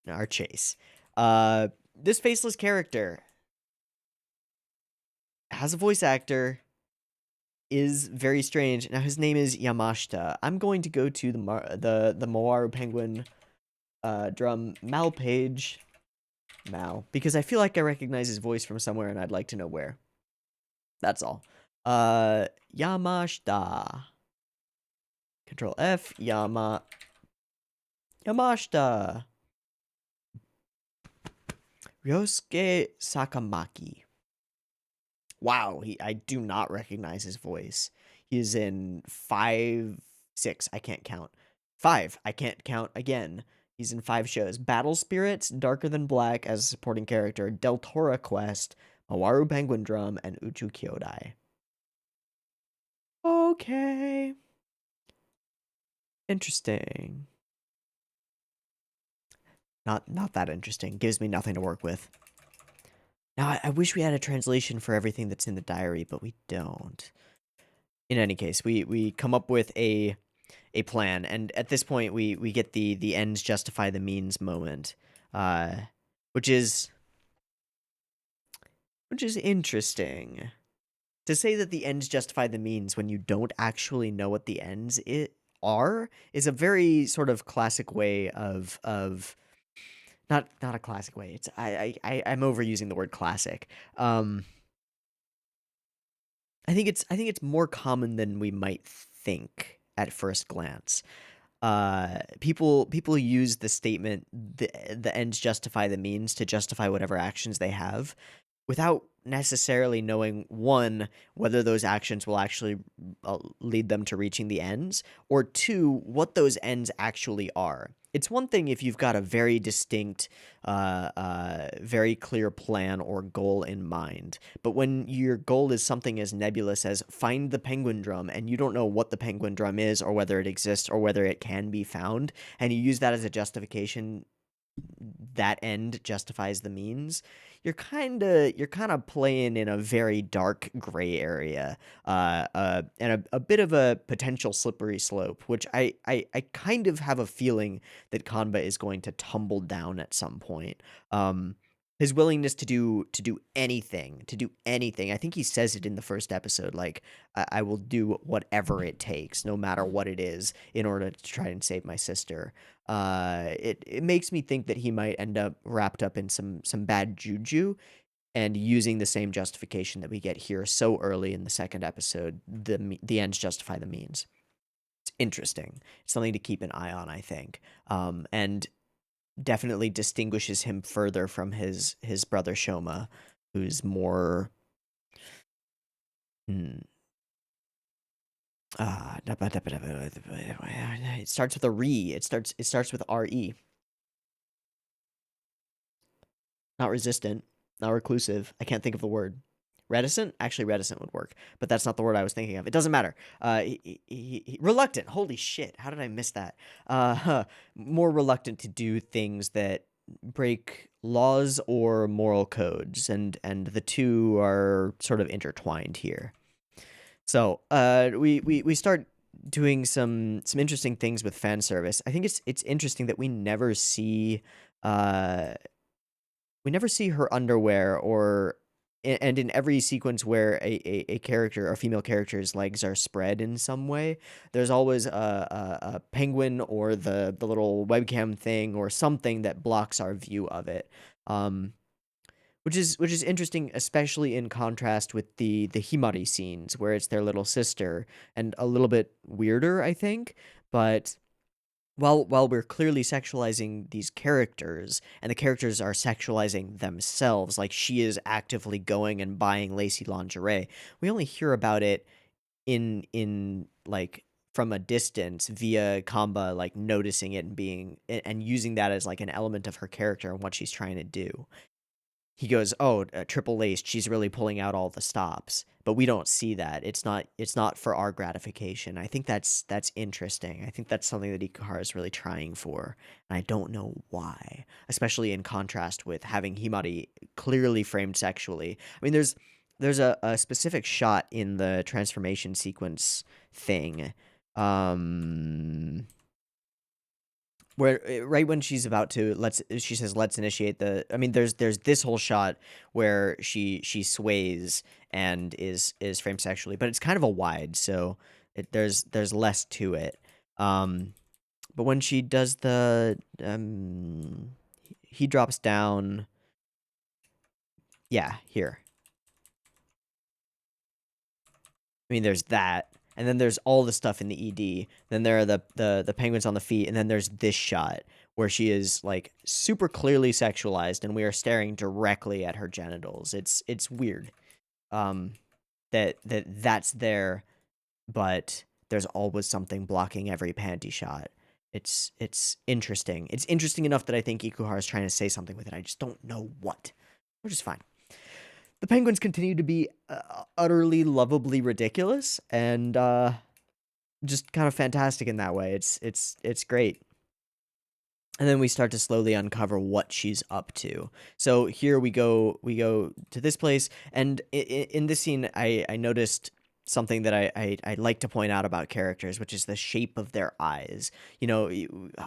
Our chase. This faceless character has a voice actor, is very strange. Now his name is Yamashita. I'm going to go to the Mawaru Penguin drum Mal page, Mal, because I feel like I recognize his voice from somewhere, and I'd like to know where. That's all. Yamashita. Control F. Yamashita. Ryosuke Sakamaki. Wow, I do not recognize his voice. He is in 5, 6. I can't count. 5. I can't count again. He's in 5 shows: Battle Spirits, Darker Than Black as a supporting character, Deltora Quest, Mawaru Penguindrum, and Uchu Kyodai. Okay. Interesting. Not that interesting. Gives me nothing to work with. Now, I wish we had a translation for everything that's in the diary, but we don't. In any case, we come up with a plan, and at this point we get the ends justify the means moment, which is interesting. To say that the ends justify the means when you don't actually know what the ends are is a very sort of classic way of not a classic way. It's I'm overusing the word classic. I think it's more common than we might think at first glance. People use the statement, the ends justify the means, to justify whatever actions they have, without necessarily knowing, one, whether those actions will actually lead them to reaching the ends, or two, what those ends actually are. It's one thing if you've got a very distinct, very clear plan or goal in mind, but when your goal is something as nebulous as find the penguin drum, and you don't know what the penguin drum is, or whether it exists, or whether it can be found, and you use that as a justification, that end justifies the means, you're kind of playing in a very dark gray area, and a bit of a potential slippery slope, which I kind of have a feeling that Kanba is going to tumble down at some point. His willingness to do anything. I think he says it in the first episode, like, I will do whatever it takes, no matter what it is, in order to try and save my sister. It makes me think that he might end up wrapped up in some bad juju, and using the same justification that we get here so early in the second episode, the ends justify the means. It's interesting. It's something to keep an eye on, I think. And definitely distinguishes him further from his brother Shoma, who's more hmm, it starts with a re. It starts with re. Not resistant, not reclusive. I can't think of the word. Reticent? Actually, reticent would work, but that's not the word I was thinking of. It doesn't matter. Reluctant. Holy shit! How did I miss that? More reluctant to do things that break laws or moral codes, and the two are sort of intertwined here. So, we start doing some interesting things with fan service. I think it's interesting that uh we never see her underwear and in every sequence where a character, a female character's legs are spread in some way, there's always a penguin or the little webcam thing or something that blocks our view of it. Um, which is interesting, especially in contrast with the Himari scenes where it's their little sister and a little bit weirder, I think. But while we're clearly sexualizing these characters and the characters are sexualizing themselves, like she is actively going and buying lacy lingerie, we only hear about it in like from a distance via Kamba like noticing it and being and using that as like an element of her character and what she's trying to do. He goes, "Oh, triple laced. She's really pulling out all the stops." But we don't see that. It's not for our gratification. I think that's interesting. I think that's something that Ikuhara is really trying for, and I don't know why. Especially in contrast with having Himari clearly framed sexually. I mean, there's a specific shot in the transformation sequence thing. Um where right when she's about to she says let's initiate the I mean there's this whole shot where she sways and is framed sexually, but it's kind of a wide, so there's less to it. But when she does the he drops down, yeah, here. I mean, there's that, and then there's all the stuff in the ED. Then there are the penguins on the feet, and then there's this shot where she is like super clearly sexualized, and we are staring directly at her genitals. It's weird, um, that's there, but there's always something blocking every panty shot. It's interesting. It's interesting enough that I think Ikuhara is trying to say something with it. I just don't know what, which is fine. The penguins continue to be utterly lovably ridiculous and just kind of fantastic in that way. It's great. And then we start to slowly uncover what she's up to. So here we go to this place, and in this scene, I noticed something that I like to point out about characters, which is the shape of their eyes. You know,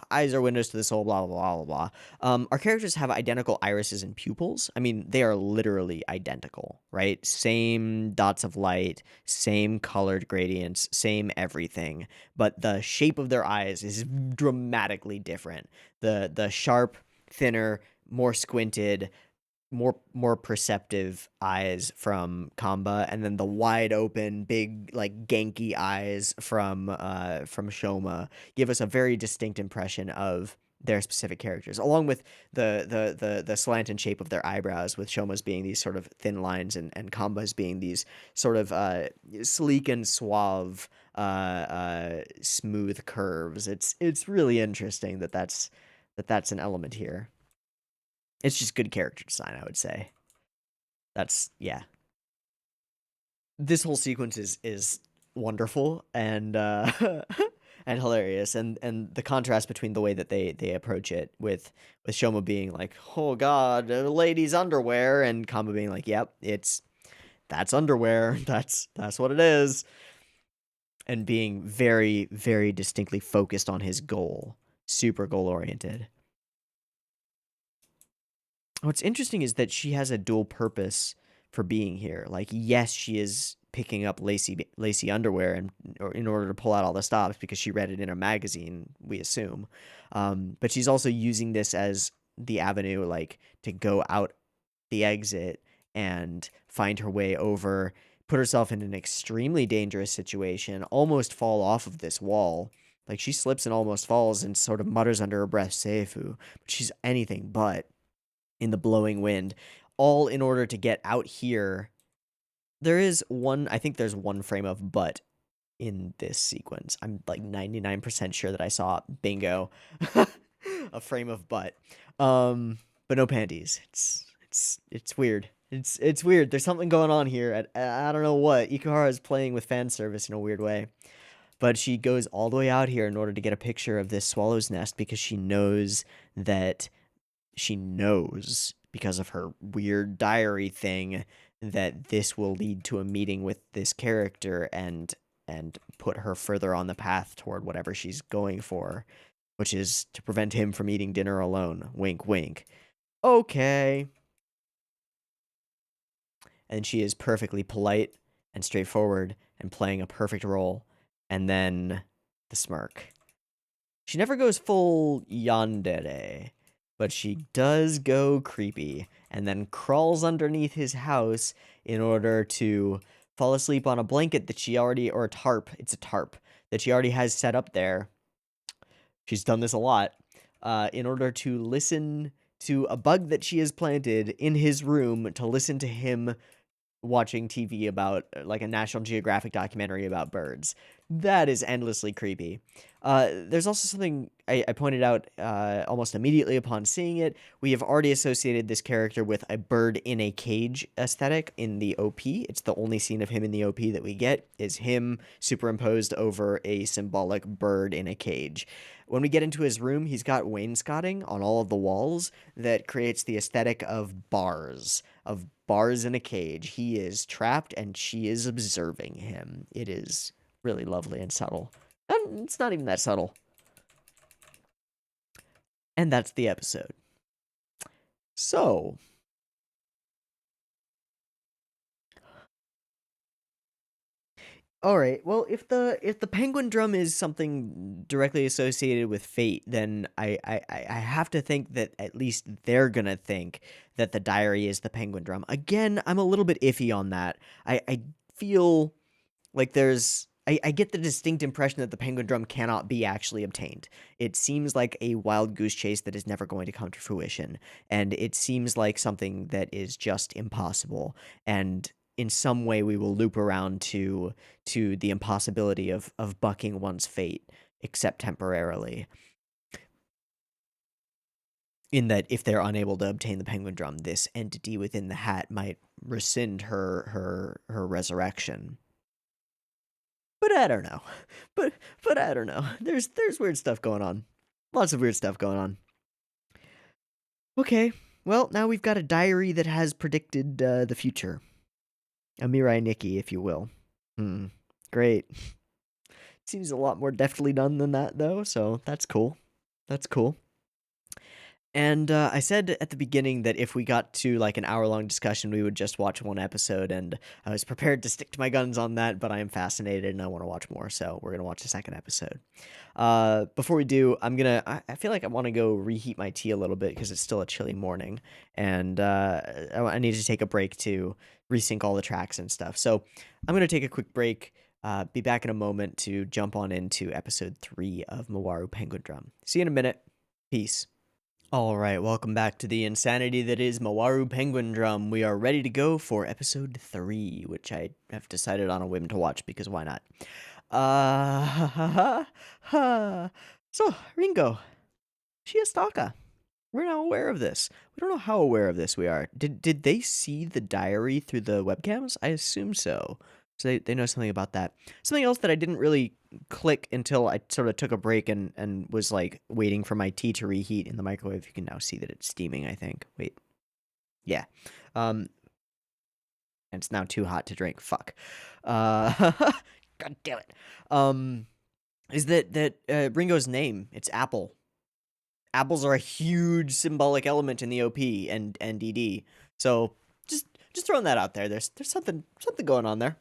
eyes are windows to the soul, blah blah blah blah blah. Our characters have identical irises and pupils. I mean, they are literally identical, right? Same dots of light, same colored gradients, same everything, but the shape of their eyes is dramatically different. The sharp, thinner, more squinted, more perceptive eyes from Kamba, and then the wide open, big like Genki eyes from Shoma give us a very distinct impression of their specific characters, along with the slant and shape of their eyebrows, with Shoma's being these sort of thin lines and Kamba's being these sort of sleek and suave, smooth curves. It's really interesting that's an element here. It's just good character design, I would say. That's yeah. This whole sequence is wonderful and and hilarious, and the contrast between the way that they approach it with Shoma being like, "Oh God, a lady's underwear," and Kamba being like, "Yep, that's underwear. That's what it is," and being very very distinctly focused on his goal, super goal oriented. What's interesting is that she has a dual purpose for being here. Like, yes, she is picking up lacy underwear in order to pull out all the stops because she read it in a magazine, we assume. But she's also using this as the avenue, like, to go out the exit and find her way over, put herself in an extremely dangerous situation, almost fall off of this wall, Like, she slips and almost falls and sort of mutters under her breath, Seifu, but she's anything but in the blowing wind, all in order to get out here. I think there's one frame of butt in this sequence. I'm like 99% sure that I saw, bingo, a frame of butt. But no panties. It's weird. It's weird. There's something going on here. I don't know what. Ikuhara is playing with fan service in a weird way. But she goes all the way out here in order to get a picture of this swallow's nest because she knows because of her weird diary thing that this will lead to a meeting with this character and put her further on the path toward whatever she's going for, which is to prevent him from eating dinner alone. Wink, wink. Okay. And she is perfectly polite and straightforward and playing a perfect role. And then the smirk. She never goes full yandere, but she does go creepy and then crawls underneath his house in order to fall asleep on a blanket that she already, or a tarp, it's a tarp, that she already has set up there. She's done this a lot, in order to listen to a bug that she has planted in his room to listen to him watching TV about, like, a National Geographic documentary about birds. That is endlessly creepy. There's also something I pointed out almost immediately upon seeing it. We have already associated this character with a bird in a cage aesthetic in the OP. It's the only scene of him in the OP that we get is him superimposed over a symbolic bird in a cage. When we get into his room, he's got wainscoting on all of the walls that creates the aesthetic of bars in a cage. He is trapped and she is observing him. It is really lovely and subtle. And it's not even that subtle. And that's the episode. So, all right. Well, if the Penguindrum is something directly associated with fate, then I have to think that at least they're gonna think that the diary is the Penguindrum. Again, I'm a little bit iffy on that. I feel like I get the distinct impression that the Penguindrum cannot be actually obtained. It seems like a wild goose chase that is never going to come to fruition, and it seems like something that is just impossible. And in some way, we will loop around to the impossibility of bucking one's fate, except temporarily. In that, if they're unable to obtain the Penguindrum, this entity within the hat might rescind her resurrection. But I don't know. But I don't know. There's weird stuff going on. Lots of weird stuff going on. Okay. Well, now we've got a diary that has predicted the future. A Mirai Nikki, if you will. Great. Seems a lot more deftly done than that, though, so that's cool. That's cool. And I said at the beginning that if we got to like an hour-long discussion, we would just watch one episode, and I was prepared to stick to my guns on that, but I am fascinated and I want to watch more, so we're going to watch the second episode. Before we do, I feel like I want to go reheat my tea a little bit because it's still a chilly morning, and I need to take a break to resync all the tracks and stuff. So I'm going to take a quick break, be back in a moment to jump on into episode 3 of Mawaru Penguindrum. See you in a minute. Peace. All right, welcome back to the insanity that is Mawaru Penguindrum. We are ready to go for episode 3, which I have decided on a whim to watch because why not? So, Ringo, Shiostaka. We're now aware of this. We don't know how aware of this we are. Did they see the diary through the webcams? I assume so. So they know something about that. Something else that I didn't really click until I sort of took a break and was like waiting for my tea to reheat in the microwave. You can now see that it's steaming, I think. Wait. Yeah. And it's now too hot to drink. Fuck. God damn it. Is that Ringo's name? It's Apple. Apples are a huge symbolic element in the OP and DD. So just throwing that out there. There's something going on there.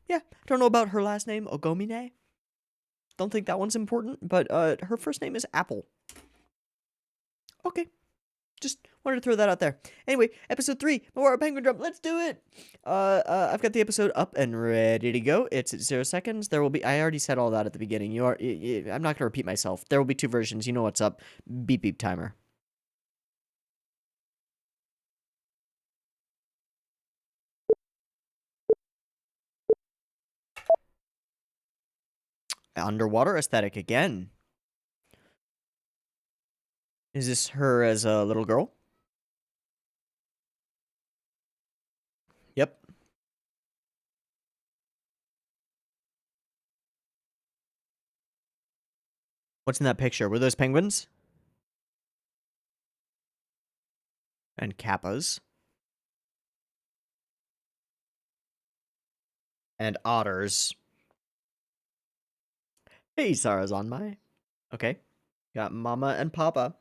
Yeah. Don't know about her last name, Ogomine. Don't think that one's important, but her first name is Apple. Okay. Just Wanted to throw that out there. Anyway, episode 3, Mawaru Penguindrum. Let's do it. I've got the episode up and ready to go. It's at 0 seconds. There will be. I already said all that at the beginning. I'm not gonna repeat myself. There will be 2 versions. You know what's up. Beep beep timer. Underwater aesthetic again. Is this her as a little girl? Yep. What's in that picture? Were those penguins? And kappas. And otters. Hey, Sarah's on my. Okay. Got Mama and Papa.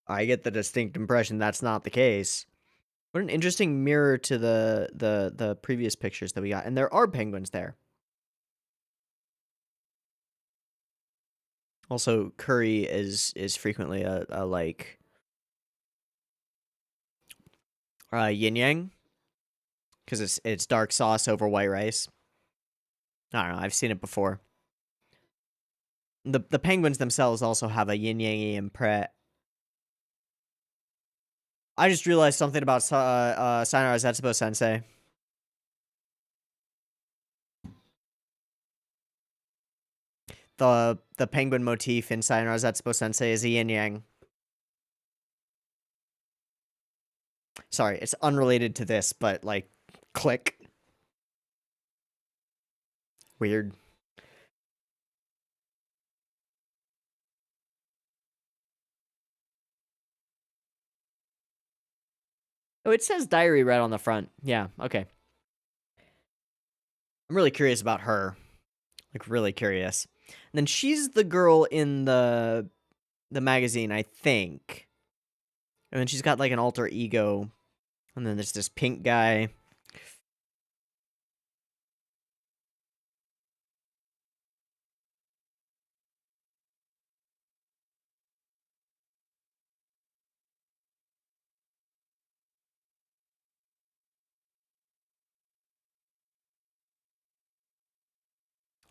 I get the distinct impression that's not the case. What an interesting mirror to the previous pictures that we got. And there are penguins there. Also, curry is frequently a like yin yang, because it's dark sauce over white rice. I don't know. I've seen it before. The penguins themselves also have a yin yang imprint. I just realized something about Sayonara Zetsubou Sensei. The penguin motif in Sayonara Zetsubou Sensei is a yin yang. Sorry, it's unrelated to this, but like, click. Weird. Oh, it says diary right on the front. Yeah, okay. I'm really curious about her. Like, really curious. And then she's the girl in the magazine, I think. And then she's got like an alter ego. And then there's this pink guy.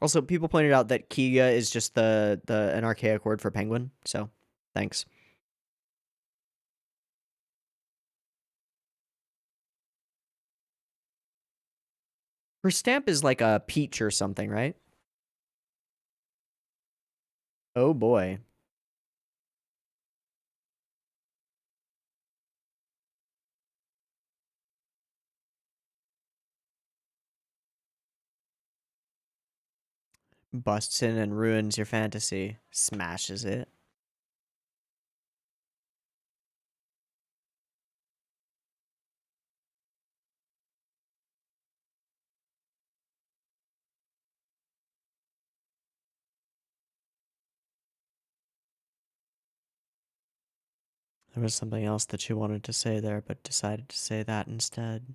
Also, people pointed out that Kiga is just an archaic word for penguin. So, thanks. Her stamp is like a peach or something, right? Oh boy. Busts in and ruins your fantasy. Smashes it. There was something else that she wanted to say there, but decided to say that instead.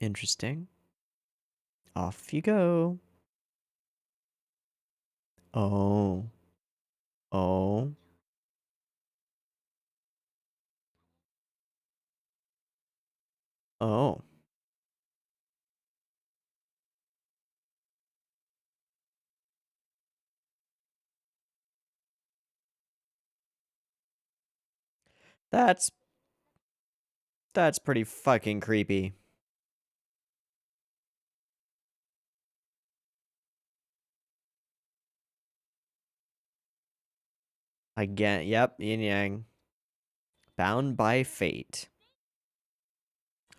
Interesting. Off you go. Oh. Oh. Oh. That's pretty fucking creepy. Again, yep, yin yang. Bound by fate.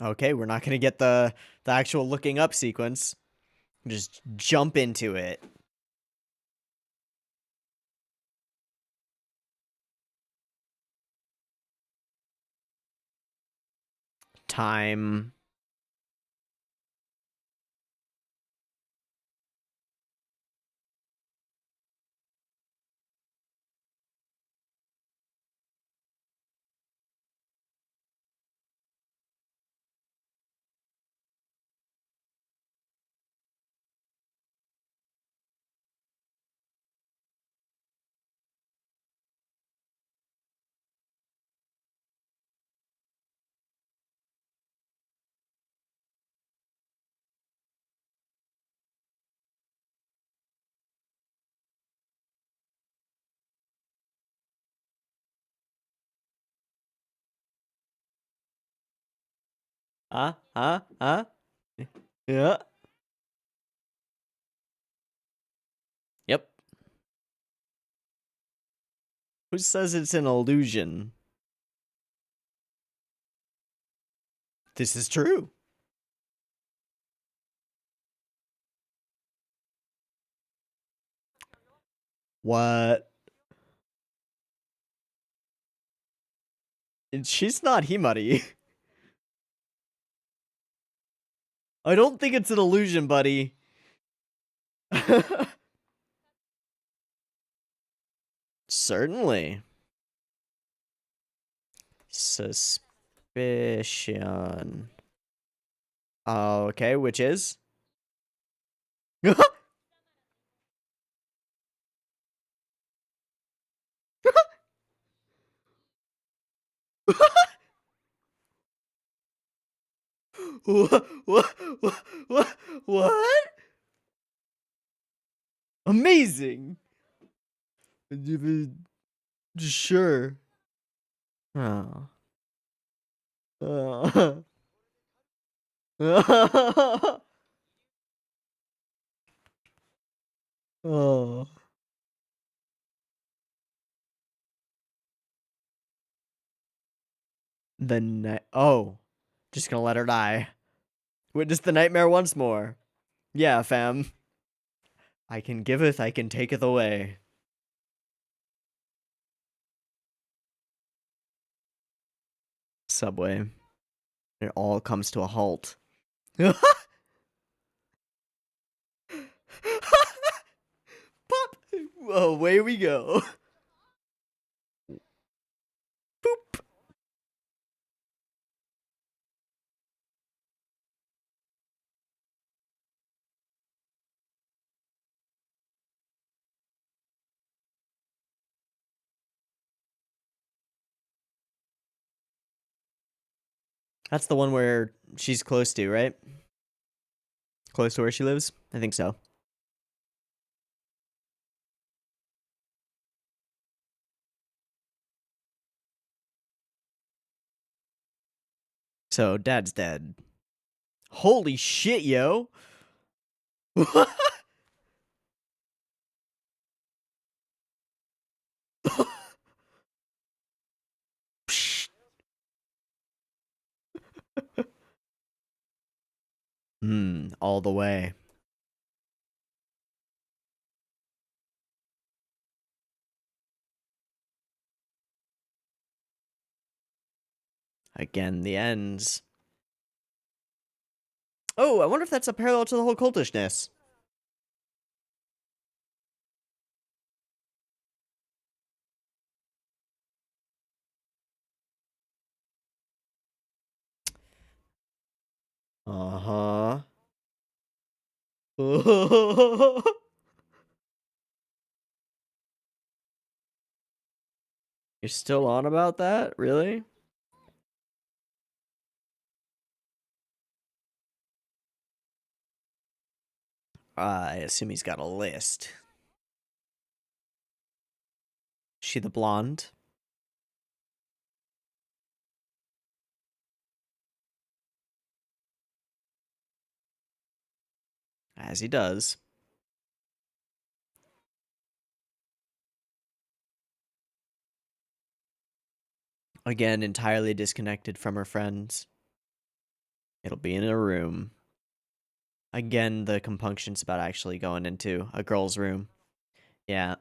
Okay, we're not gonna get the actual looking up sequence. Just jump into it. Time. Yeah. Yep. Who says it's an illusion? This is true. What? She's not Himari. I don't think it's an illusion, buddy. Certainly. Suspicion. Okay, which is? What? What? Amazing. Sure. Oh. Oh. The night. Oh. Just gonna let her die. Witness the nightmare once more. Yeah, fam. I can giveth, I can taketh away. Subway. It all comes to a halt. Pop! Away we go. Boop. That's the one where she's close to, right? Close to where she lives? I think so. So, dad's dead. Holy shit, yo! All the way. Again, the ends. Oh, I wonder if that's a parallel to the whole cultishness. Uh-huh. You're still on about that? Really? I assume he's got a list. She the blonde? As he does. Again, entirely disconnected from her friends. It'll be in a room. Again, the compunctions about actually going into a girl's room. Yeah.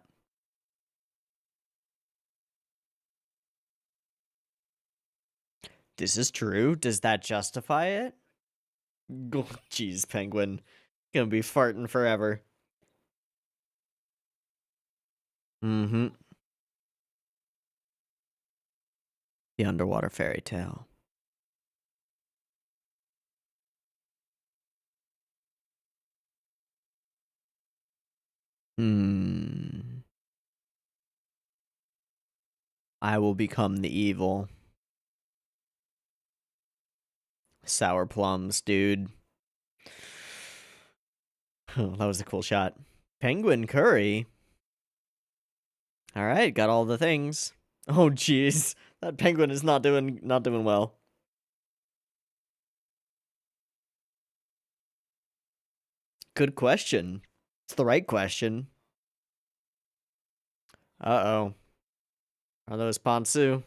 This is true. Does that justify it? Jeez, penguin. Gonna be farting forever. Mm-hmm. The underwater fairy tale. I will become the evil. Sour plums, dude. That was a cool shot. Penguin curry. All right, got all the things. Oh, jeez, that penguin is not doing well. Good question. It's the right question. Uh-oh. Are those Ponsu?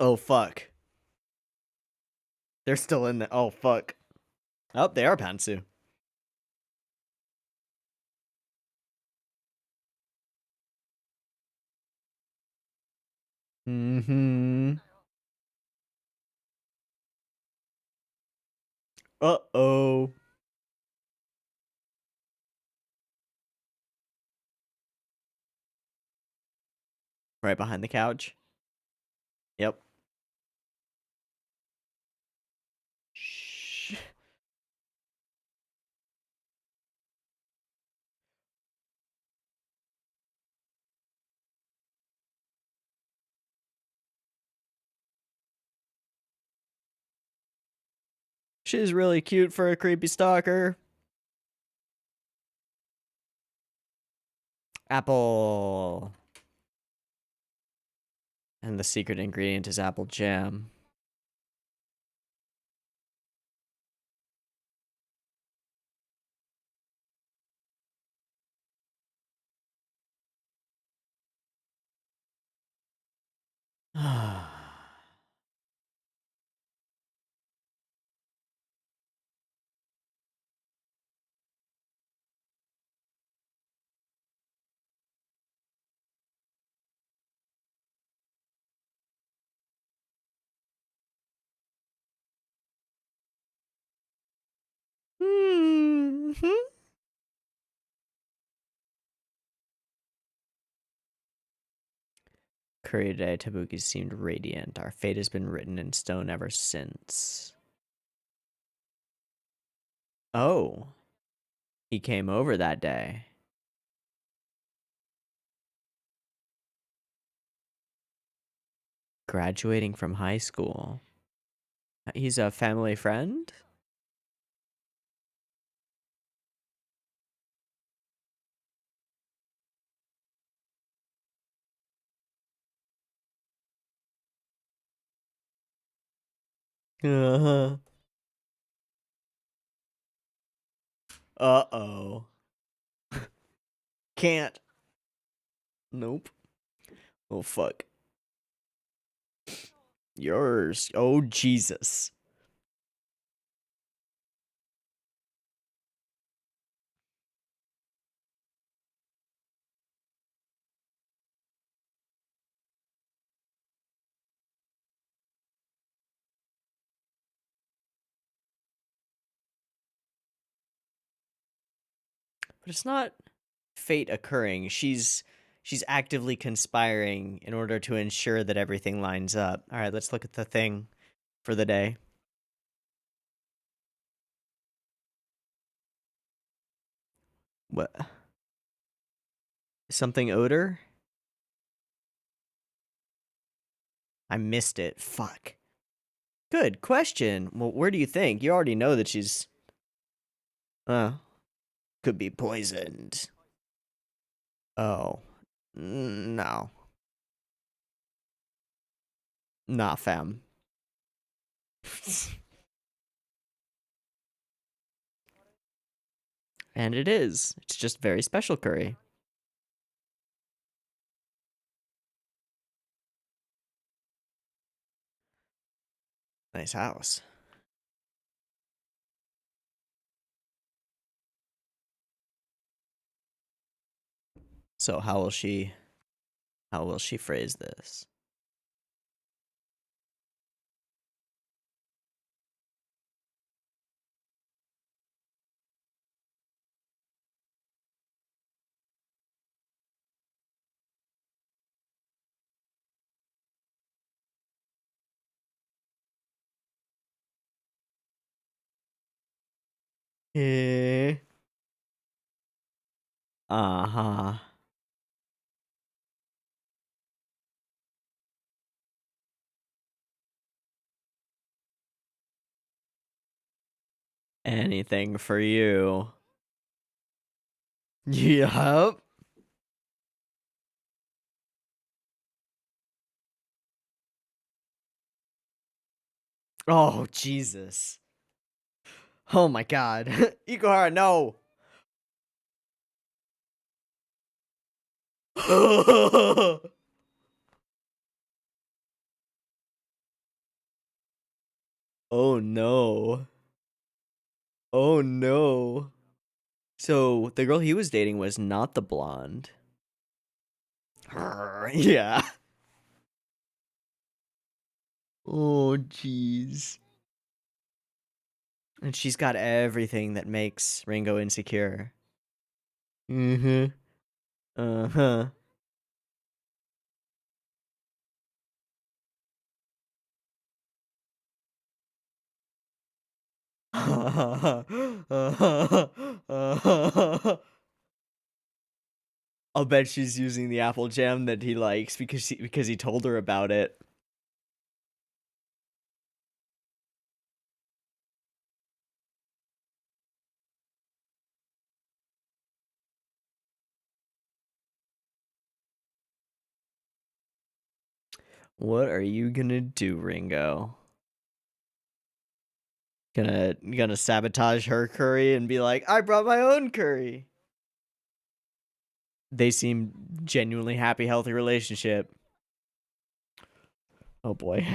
Oh, fuck. They're still in the... Oh, fuck. Oh, they are Ponsu. Mm-hmm. Uh-oh. Right behind the couch. Yep. Shh. She's really cute for a creepy stalker. Apple. And the secret ingredient is apple jam. Mm-hmm. Curry today, Tabuki seemed radiant. Our fate has been written in stone ever since. Oh, he came over that day. Graduating from high school. He's a family friend? Uh-huh. Uh-oh. Can't. Nope. Oh, fuck. Yours. Oh, Jesus. But it's not fate occurring. She's actively conspiring in order to ensure that everything lines up. All right, let's look at the thing for the day. What? Something odor? I missed it. Fuck. Good question. Well, where do you think? You already know that she's could be poisoned. Oh. No. Nah, fam. And it is. It's just very special curry. Nice house. So how will she phrase this? Eh. Uh-huh. Anything for you. Yup. Oh, Jesus. Oh my god. Ikuhara, no! Oh no. Oh no. So, the girl he was dating was not the blonde. Yeah. Oh, jeez. And she's got everything that makes Ringo insecure. Mm-hmm. Uh-huh. I'll bet she's using the apple jam that he likes because he told her about it. What are you gonna do, Ringo? Gonna sabotage her curry and be like, I brought my own curry. They seem genuinely happy, healthy relationship. Oh boy.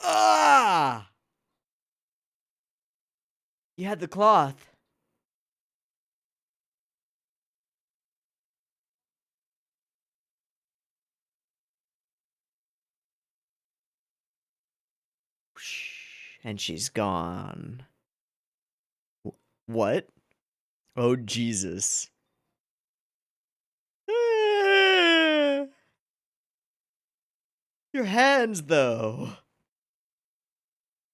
Ah! You had the cloth. And she's gone. What? Oh, Jesus. Your hands, though.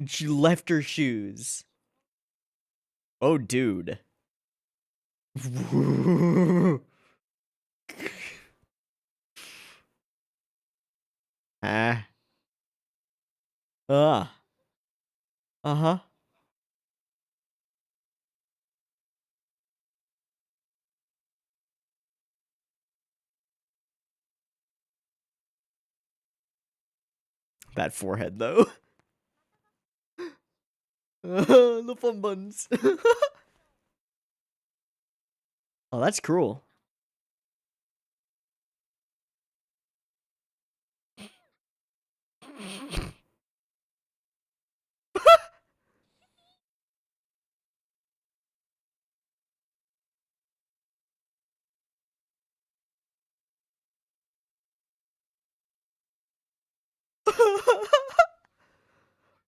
She left her shoes. Oh, dude. Ah. Uh-huh. That forehead, though. The fun buns. Oh, that's cruel.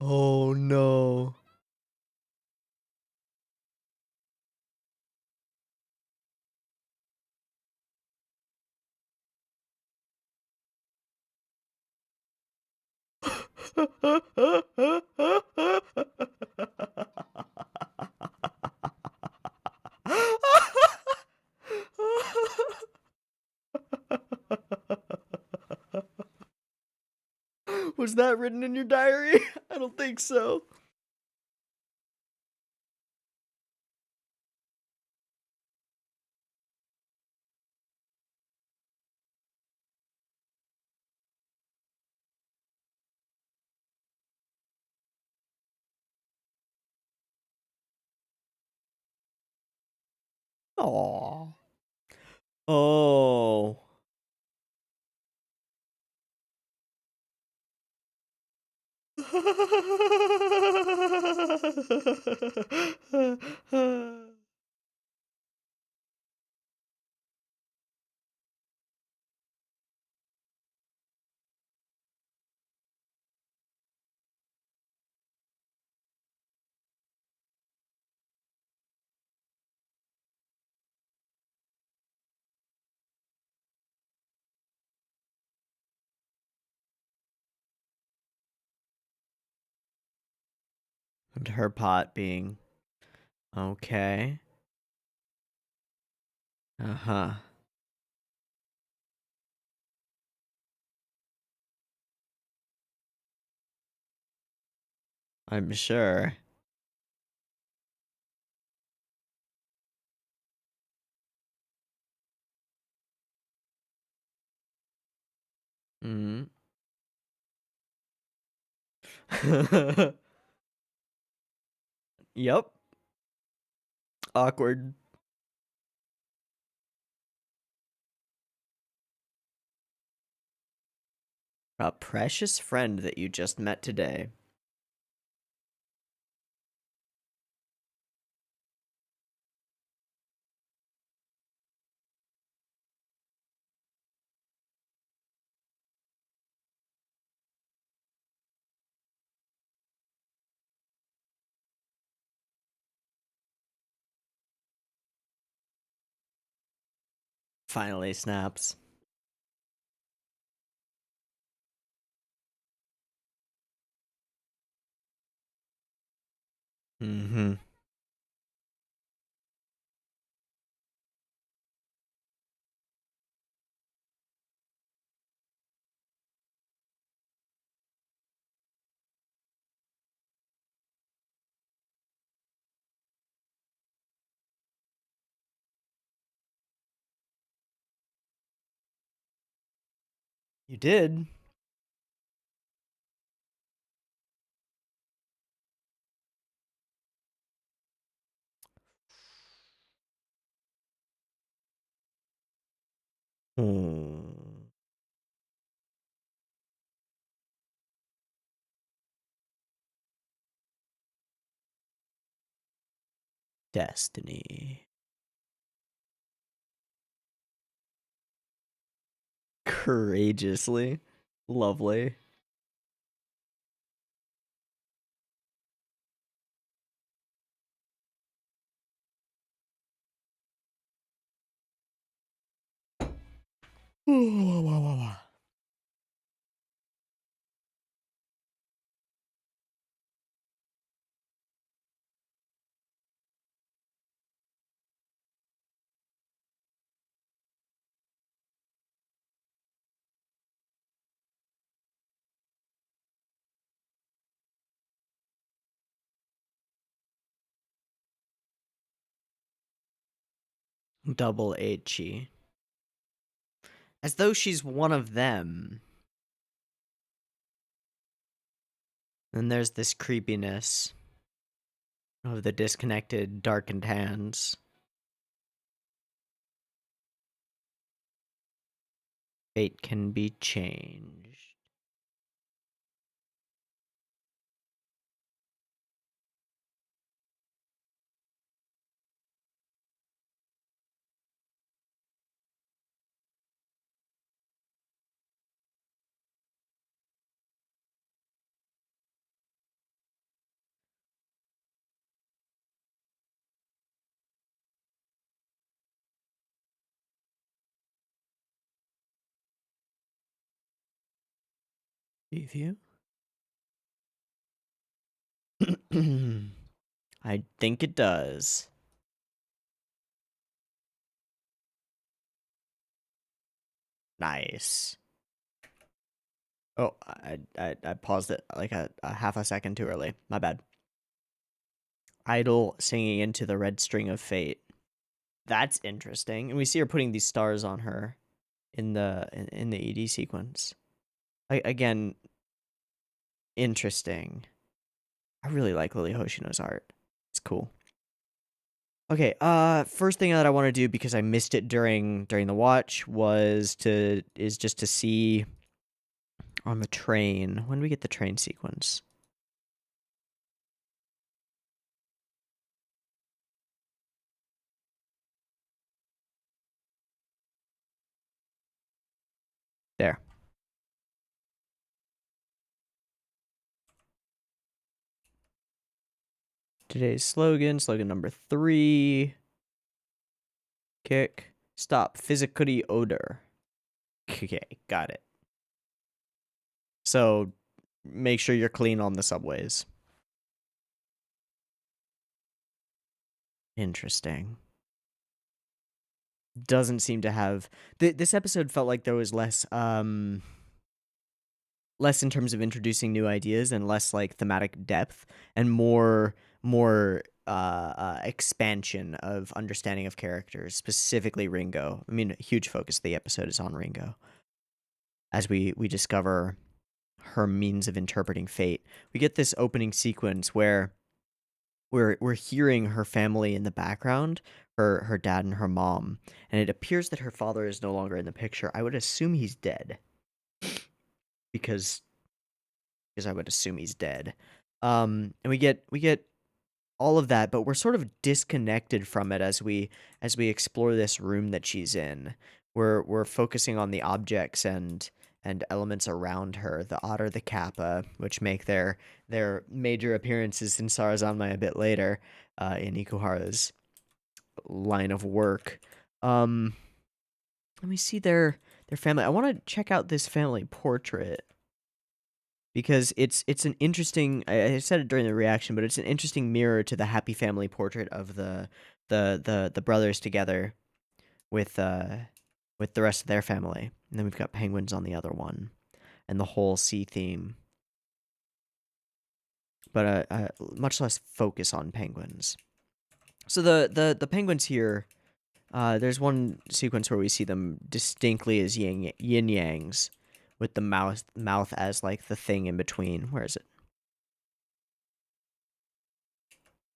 Oh, no. Was that written in your diary? I don't think so. Aww. Oh. And her pot being okay. Uh-huh. I'm sure. Mm. Yep. Awkward. A precious friend that you just met today. Finally snaps. Mm-hmm. You did. Hmm. Destiny. Courageously. Lovely. Double H-E. As though she's one of them. Then there's this creepiness of the disconnected, darkened hands. Fate can be changed. Review? I think it does. Nice. Oh, I paused it like a half a second too early. My bad. Idol singing into the red string of fate. That's interesting. And we see her putting these stars on her in the ED sequence. Again, interesting. I really like Lily Hoshino's art. It's cool. Okay, first thing that I want to do because I missed it during the watch is just to see on the train. When do we get the train sequence? There. Today's slogan number 3. Kick. Stop. Physically odor. Okay, got it. So make sure you're clean on the subways. Interesting. Doesn't seem to have this episode felt like there was less in terms of introducing new ideas and less like thematic depth and more expansion of understanding of characters, specifically Ringo. I mean, a huge focus of the episode is on Ringo. as we discover her means of interpreting fate. We get this opening sequence where we're hearing her family in the background, her dad and her mom, and it appears that her father is no longer in the picture. I would assume he's dead because I would assume he's dead. And we get all of that, but we're sort of disconnected from it as we explore this room that she's in. We're focusing on the objects and elements around her, the otter, the kappa, which make their major appearances in Sarazanmai a bit later, in Ikuhara's line of work. Um, Let me see their family. I want to check out this family portrait because it's an interesting. I said it during the reaction, but it's an interesting mirror to the happy family portrait of the brothers together with with the rest of their family, and then we've got penguins on the other one, and the whole sea theme, but much less focus on penguins. So the penguins here, there's one sequence where we see them distinctly as yin yangs, with the mouth as like the thing in between. Where is it?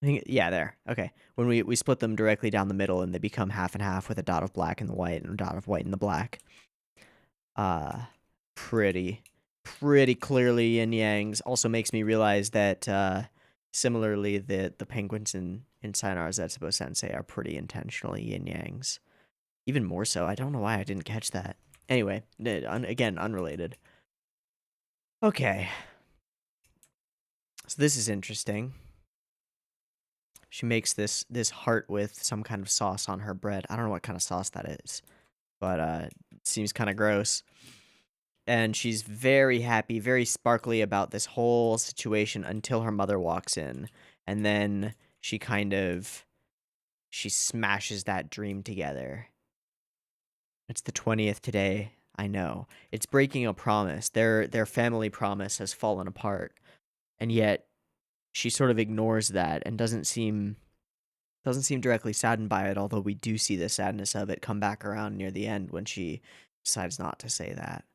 I think yeah, there. Okay. When we split them directly down the middle and they become half and half with a dot of black in the white and a dot of white in the black. Uh pretty clearly yin yangs. Also makes me realize that similarly the penguins in Sayonara Zetsubou Sensei are pretty intentionally yin yangs. Even more so. I don't know why I didn't catch that. Anyway, again, unrelated. Okay. So this is interesting. She makes this heart with some kind of sauce on her bread. I don't know what kind of sauce that is, but it seems kind of gross. And she's very happy, very sparkly about this whole situation until her mother walks in, and then she smashes that dream together. It's the 20th today. I know. It's breaking a promise. Their family promise has fallen apart. And yet she sort of ignores that and doesn't seem directly saddened by it, although we do see the sadness of it come back around near the end when she decides not to say that.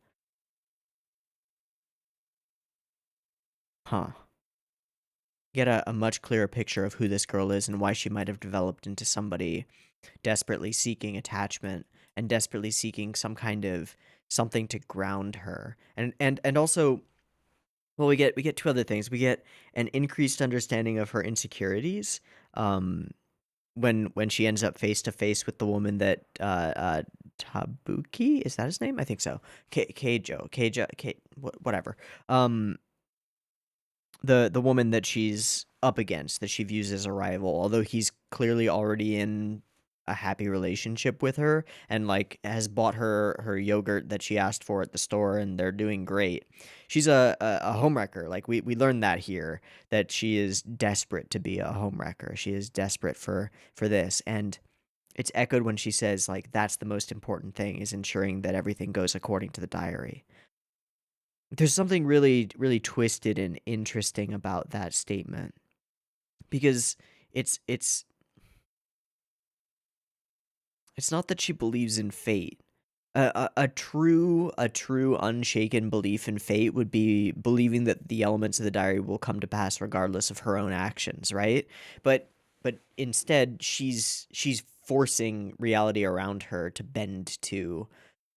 Huh. Get a much clearer picture of who this girl is and why she might have developed into somebody desperately seeking attachment and desperately seeking some kind of something to ground her. And also, well, we get two other things. We get an increased understanding of her insecurities. When she ends up face to face with the woman that Tabuki, is that his name? I think so. Whatever. The woman that she's up against, that she views as a rival, although he's clearly already in a happy relationship with her and like has bought her yogurt that she asked for at the store, and they're doing great. She's a homewrecker. Like we learned that here, that she is desperate to be a homewrecker. She is desperate for this, and it's echoed when she says like that's the most important thing, is ensuring that everything goes according to the diary. There's something really really twisted and interesting about that statement, because it's it's not that she believes in fate. A true unshaken belief in fate would be believing that the elements of the diary will come to pass regardless of her own actions, right? But instead she's forcing reality around her to bend to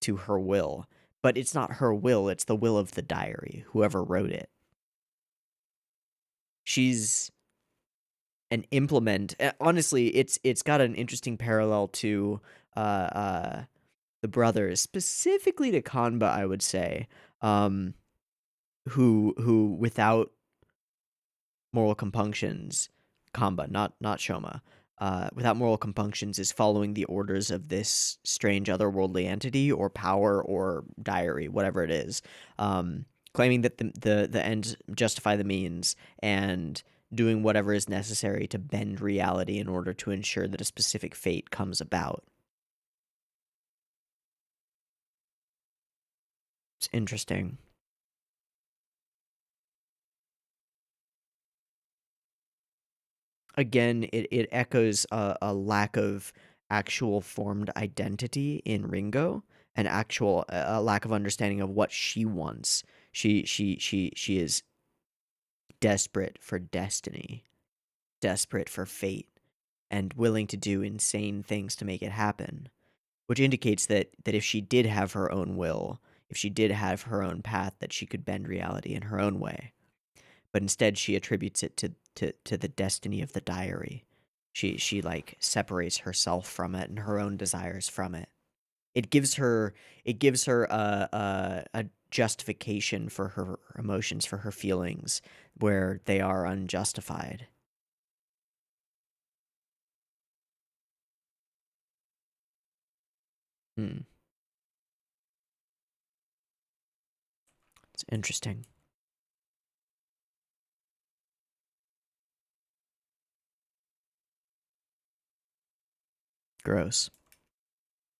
her will. But it's not her will, it's the will of the diary, whoever wrote it. She's an implement. Honestly, it's got an interesting parallel to uh uh the brothers, specifically to Kanba, I would say, um, who without moral compunctions, Kanba, not Shoma, without moral compunctions, is following the orders of this strange otherworldly entity or power or diary, whatever it is, claiming that the ends justify the means and doing whatever is necessary to bend reality in order to ensure that a specific fate comes about. It's interesting. Again, it echoes a lack of actual formed identity in Ringo, an actual a lack of understanding of what she wants. She is desperate for destiny, desperate for fate, and willing to do insane things to make it happen, which indicates that if she did have her own will, if she did have her own path, that she could bend reality in her own way. But instead she attributes it to the destiny of the diary. She like separates herself from it and her own desires from it. It gives her a justification for her emotions, for her feelings, where they are unjustified. Hmm. It's interesting. Gross.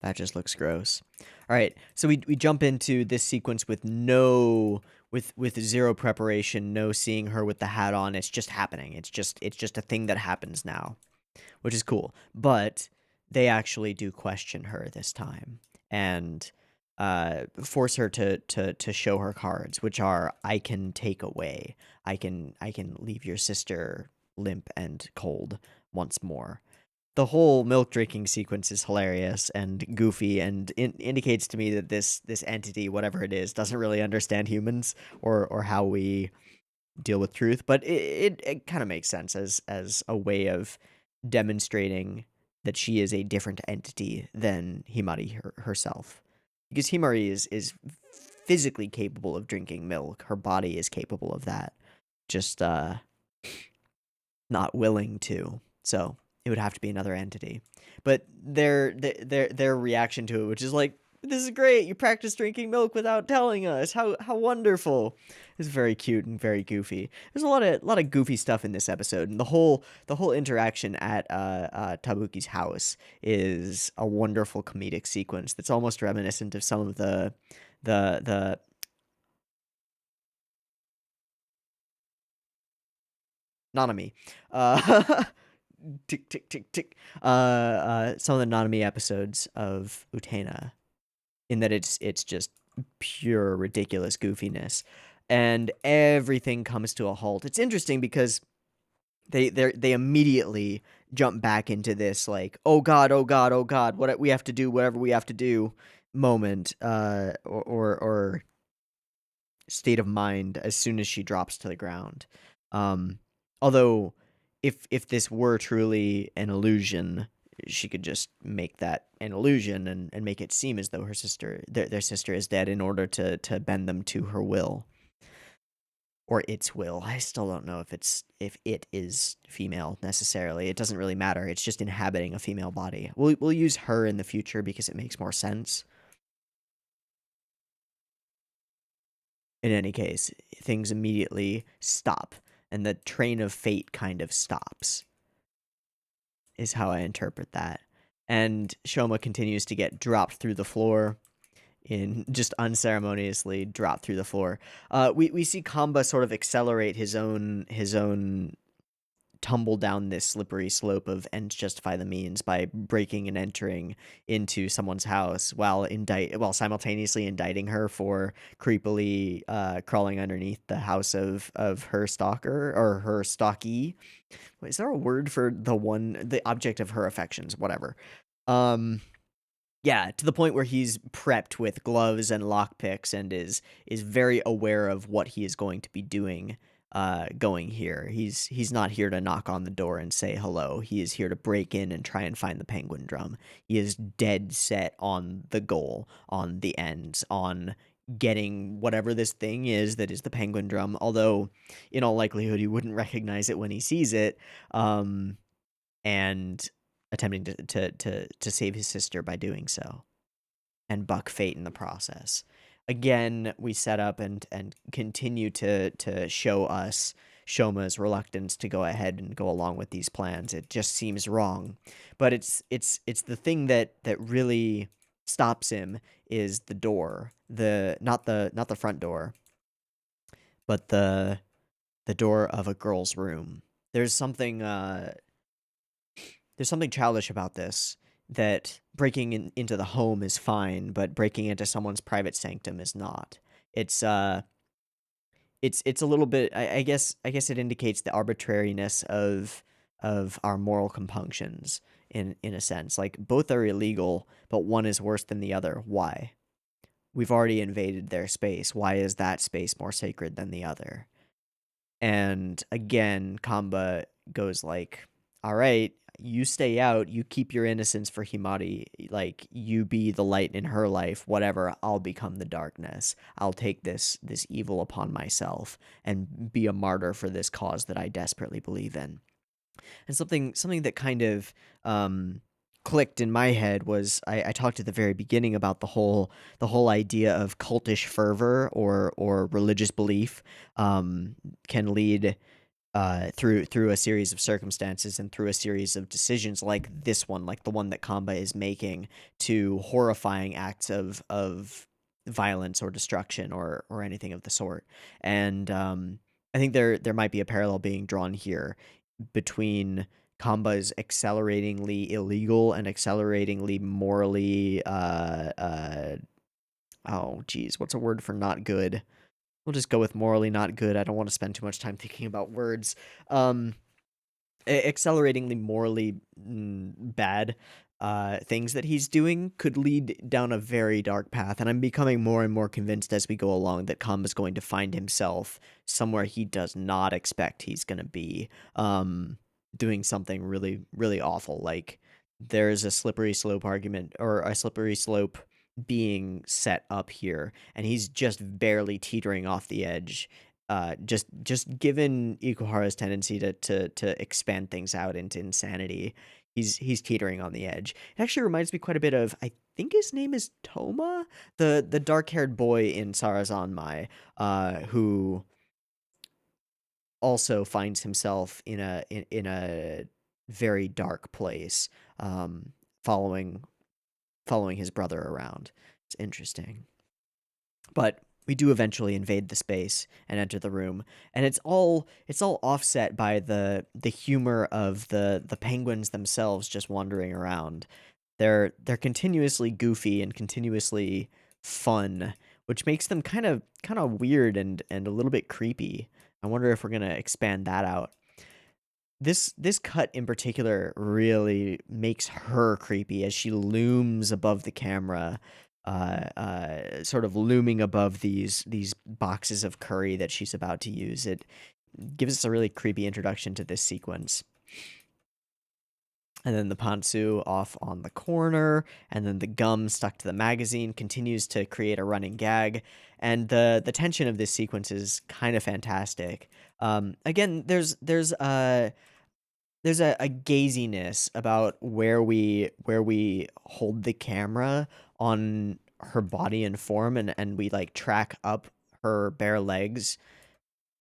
That just looks gross. All right, so we jump into this sequence with with zero preparation, no seeing her with the hat on. It's just happening. It's just a thing that happens now, which is cool. But they actually do question her this time and force her to show her cards, which are I can take away. I can leave your sister limp and cold once more. The whole milk drinking sequence is hilarious and goofy and indicates to me that this entity, whatever it is, doesn't really understand humans or how we deal with truth, but it kind of makes sense as a way of demonstrating that she is a different entity than Himari herself. Because Himari is physically capable of drinking milk. Her body is capable of that. Just not willing to. So it would have to be another entity. But their reaction to it, which is like, this is great. You practice drinking milk without telling us. How wonderful. It's very cute and very goofy. There's a lot of goofy stuff in this episode, and the whole interaction at Tabuki's house is a wonderful comedic sequence that's almost reminiscent of some of the Nanami. Tick tick tick tick. Some of the Nanami episodes of Utena, in that it's just pure ridiculous goofiness, and everything comes to a halt. It's interesting because they immediately jump back into this like, oh god, oh god, oh god, what we have to do, whatever we have to do moment, or state of mind as soon as she drops to the ground. Um, although, if this were truly an illusion, she could just make that an illusion and make it seem as though their sister is dead in order to bend them to her will or its will. I still don't know if it is female necessarily. It doesn't really matter. It's just inhabiting a female body. We'll use her in the future because it makes more sense. In any case, things immediately stop, and the train of fate kind of stops, is how I interpret that. And Shoma continues to get dropped through the floor, in just unceremoniously dropped through the floor. We see Kamba sort of accelerate his own tumble down this slippery slope of ends justify the means by breaking and entering into someone's house while simultaneously indicting her for creepily crawling underneath the house of her stalker or her stalkee. Is there a word for the object of her affections? Whatever. Um, yeah, to the point where he's prepped with gloves and lockpicks and is very aware of what he is going to be doing going here. He's not here to knock on the door and say hello. He is here to break in and try and find the Penguindrum. He is dead set on the goal, on the ends, on getting whatever this thing is that is the Penguindrum, although in all likelihood he wouldn't recognize it when he sees it. And attempting to save his sister by doing so, and buck fate in the process. Again, we set up and continue to show us Shoma's reluctance to go ahead and go along with these plans. It just seems wrong, but it's the thing that really stops him is the door, the not the front door, but the door of a girl's room. There's something childish about this. that breaking into the home is fine, but breaking into someone's private sanctum is not. It's it's a little bit. I guess it indicates the arbitrariness of our moral compunctions in a sense. Like both are illegal, but one is worse than the other. Why? We've already invaded their space. Why is that space more sacred than the other? And again, Kamba goes like, "All right, you stay out. You keep your innocence for Himari. Like you be the light in her life. Whatever. I'll become the darkness. I'll take this evil upon myself and be a martyr for this cause that I desperately believe in." And something that kind of clicked in my head was I talked at the very beginning about the whole idea of cultish fervor or religious belief can lead through a series of circumstances and through a series of decisions like this one, like the one that Kamba is making, to horrifying acts of violence or destruction or anything of the sort. And I think there might be a parallel being drawn here between Kamba's acceleratingly illegal and acceleratingly morally oh geez, what's a word for not good? We'll just go with morally not good. I don't want to spend too much time thinking about words. Um, acceleratingly morally bad things that he's doing could lead down a very dark path, and I'm becoming more and more convinced as we go along that Kamba's going to find himself somewhere he does not expect he's going to be, doing something really, really awful. Like, there's a slippery slope argument, or a slippery slope being set up here, and he's just barely teetering off the edge. Just given Ikuhara's tendency to expand things out into insanity, he's teetering on the edge. It actually reminds me quite a bit of, I think his name is Toma, the dark haired boy in Sarazanmai, who also finds himself in a very dark place, um, following following his brother around. It's interesting. But we do eventually invade the space and enter the room, and it's all offset by the humor of the penguins themselves just wandering around. They're continuously goofy and continuously fun, which makes them kind of weird and a little bit creepy. I wonder if we're gonna expand that out. This cut in particular really makes her creepy as she looms above the camera, sort of looming above these boxes of curry that she's about to use. It gives us a really creepy introduction to this sequence. And then the pantsu off on the corner, and then the gum stuck to the magazine continues to create a running gag, and the tension of this sequence is kind of fantastic. Again, there's a gaziness about where we hold the camera on her body and form, and we like track up her bare legs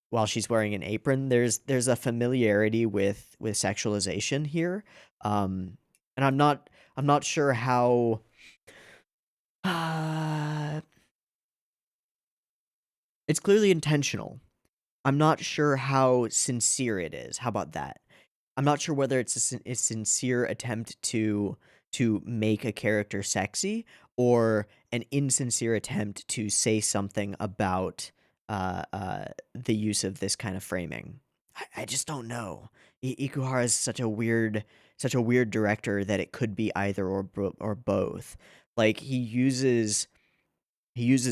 while she's wearing an apron. There's a familiarity with sexualization here, and I'm not sure how uh, it's clearly intentional. I'm not sure how sincere it is. How about that? I'm not sure whether it's a sincere attempt to make a character sexy, or an insincere attempt to say something about the use of this kind of framing. I just don't know. Ikuhara is such a weird director that it could be either or both. Like he uses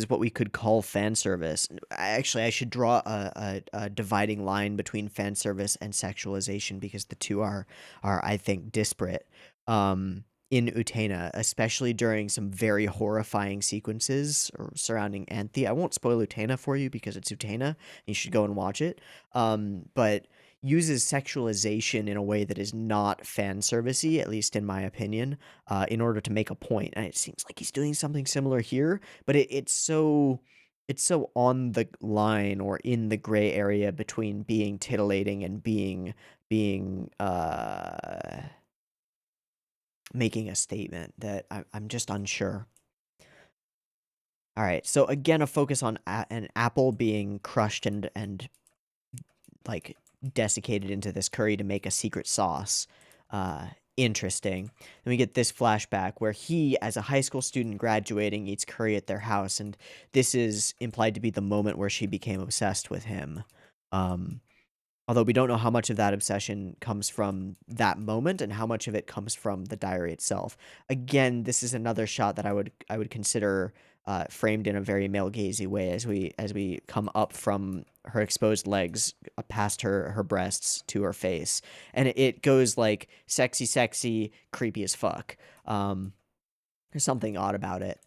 what we could call fan service. Actually, I should draw a dividing line between fan service and sexualization, because the two are I think disparate. In Utena, especially during some very horrifying sequences surrounding Anthe. I won't spoil Utena for you because it's Utena. You should go and watch it. But uses sexualization in a way that is not fan servicey, at least in my opinion, in order to make a point. And it seems like he's doing something similar here, but it's so on the line or in the gray area between being titillating and being making a statement that I'm just unsure. All right, so again, a focus on an apple being crushed and like desiccated into this curry to make a secret sauce. Interesting. Then we get this flashback where he, as a high school student graduating, eats curry at their house, and this is implied to be the moment where she became obsessed with him. Um, Although we don't know how much of that obsession comes from that moment and how much of it comes from the diary itself. Again, this is another shot that I would consider framed in a very male gazy way as we come up from her exposed legs past her breasts to her face, and it goes like sexy, sexy, creepy as fuck. There's something odd about it.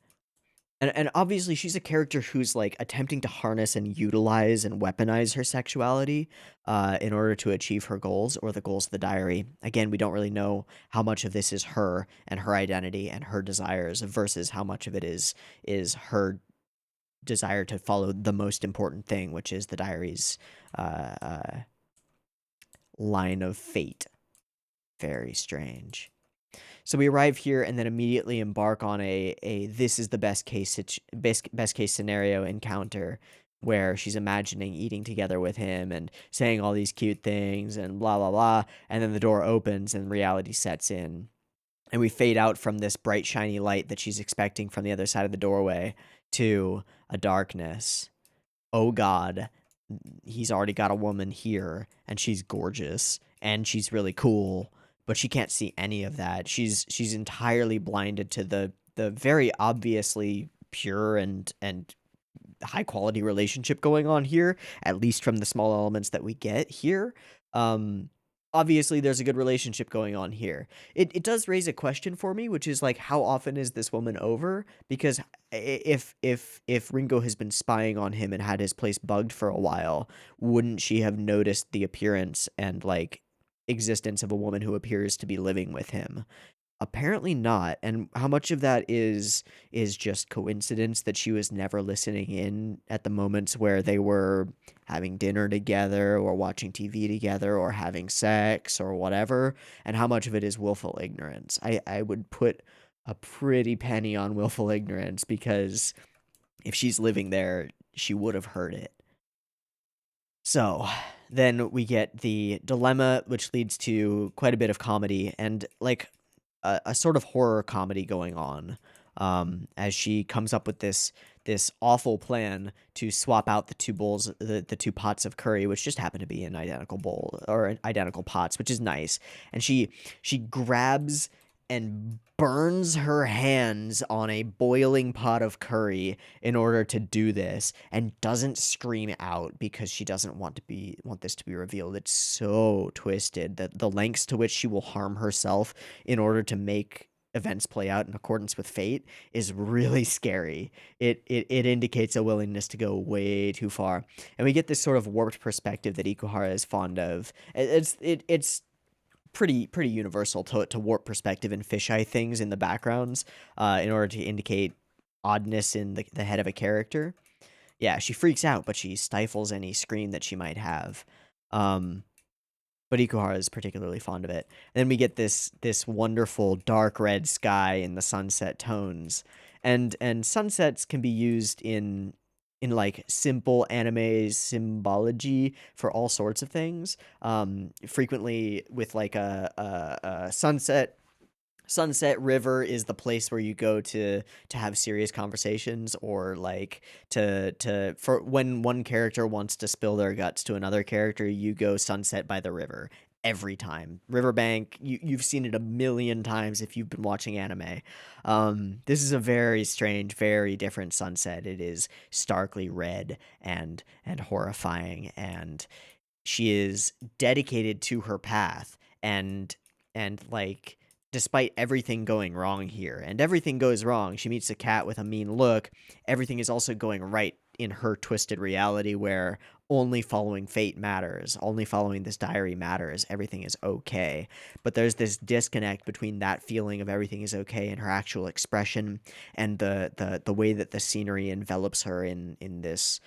And obviously she's a character who's like attempting to harness and utilize and weaponize her sexuality in order to achieve her goals or the goals of the diary. Again, we don't really know how much of this is her and her identity and her desires versus how much of it is her desire to follow the most important thing, which is the diary's uh, uh, line of fate. Very strange. So we arrive here and then immediately embark on a this is the best case scenario encounter where she's imagining eating together with him and saying all these cute things and blah blah blah, and then the door opens and reality sets in, and we fade out from this bright shiny light that she's expecting from the other side of the doorway to a darkness. Oh god, he's already got a woman here and she's gorgeous and she's really cool, but she can't see any of that. She's entirely blinded to the very obviously pure and high quality relationship going on here, at least from the small elements that we get here. Um Obviously there's a good relationship going on here. It does raise a question for me, which is like, how often is this woman over? Because if Ringo has been spying on him and had his place bugged for a while, wouldn't she have noticed the appearance and like existence of a woman who appears to be living with him? Apparently not. And how much of that is just coincidence that she was never listening in at the moments where they were having dinner together or watching TV together or having sex or whatever, and how much of it is willful ignorance? I would put a pretty penny on willful ignorance, because if she's living there, she would have heard it. So then we get the dilemma, which leads to quite a bit of comedy and like a sort of horror comedy going on, as she comes up with this awful plan to swap out the two bowls, the two pots of curry, which just happen to be an identical bowl or identical pots, which is nice. And she grabs and burns her hands on a boiling pot of curry in order to do this, and doesn't scream out because she doesn't want this to be revealed. It's so twisted that the lengths to which she will harm herself in order to make events play out in accordance with fate is really scary. It indicates a willingness to go way too far, and we get this sort of warped perspective that Ikuhara is fond of. It's pretty universal to warp perspective and fisheye things in the backgrounds, in order to indicate oddness in the head of a character. Yeah, she freaks out, but she stifles any scream that she might have. Um, but Ikuhara is particularly fond of it. And then we get this wonderful dark red sky in the sunset tones, and sunsets can be used in like simple anime symbology for all sorts of things. Frequently with like a sunset river is the place where you go to have serious conversations, or like to for when one character wants to spill their guts to another character, you go sunset by the river every time. Riverbank, you've seen it a million times if you've been watching anime. This is a very strange, very different sunset. It is starkly red and horrifying, and she is dedicated to her path, and like, despite everything going wrong here, and everything goes wrong, she meets a cat with a mean look, everything is also going right in her twisted reality where only following fate matters, only following this diary matters, everything is okay. But there's this disconnect between that feeling of everything is okay and her actual expression, and the way that the scenery envelops her in this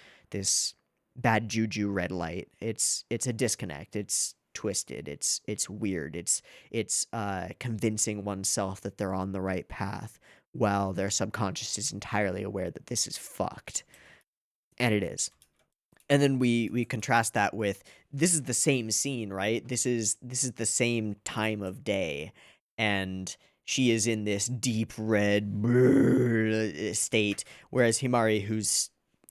bad juju red light. It's a disconnect. It's twisted. It's weird. It's convincing oneself that they're on the right path while their subconscious is entirely aware that this is fucked. And it is. And then we contrast that with, this is the same scene, right? This is the same time of day, and she is in this deep red state, whereas Himari, who's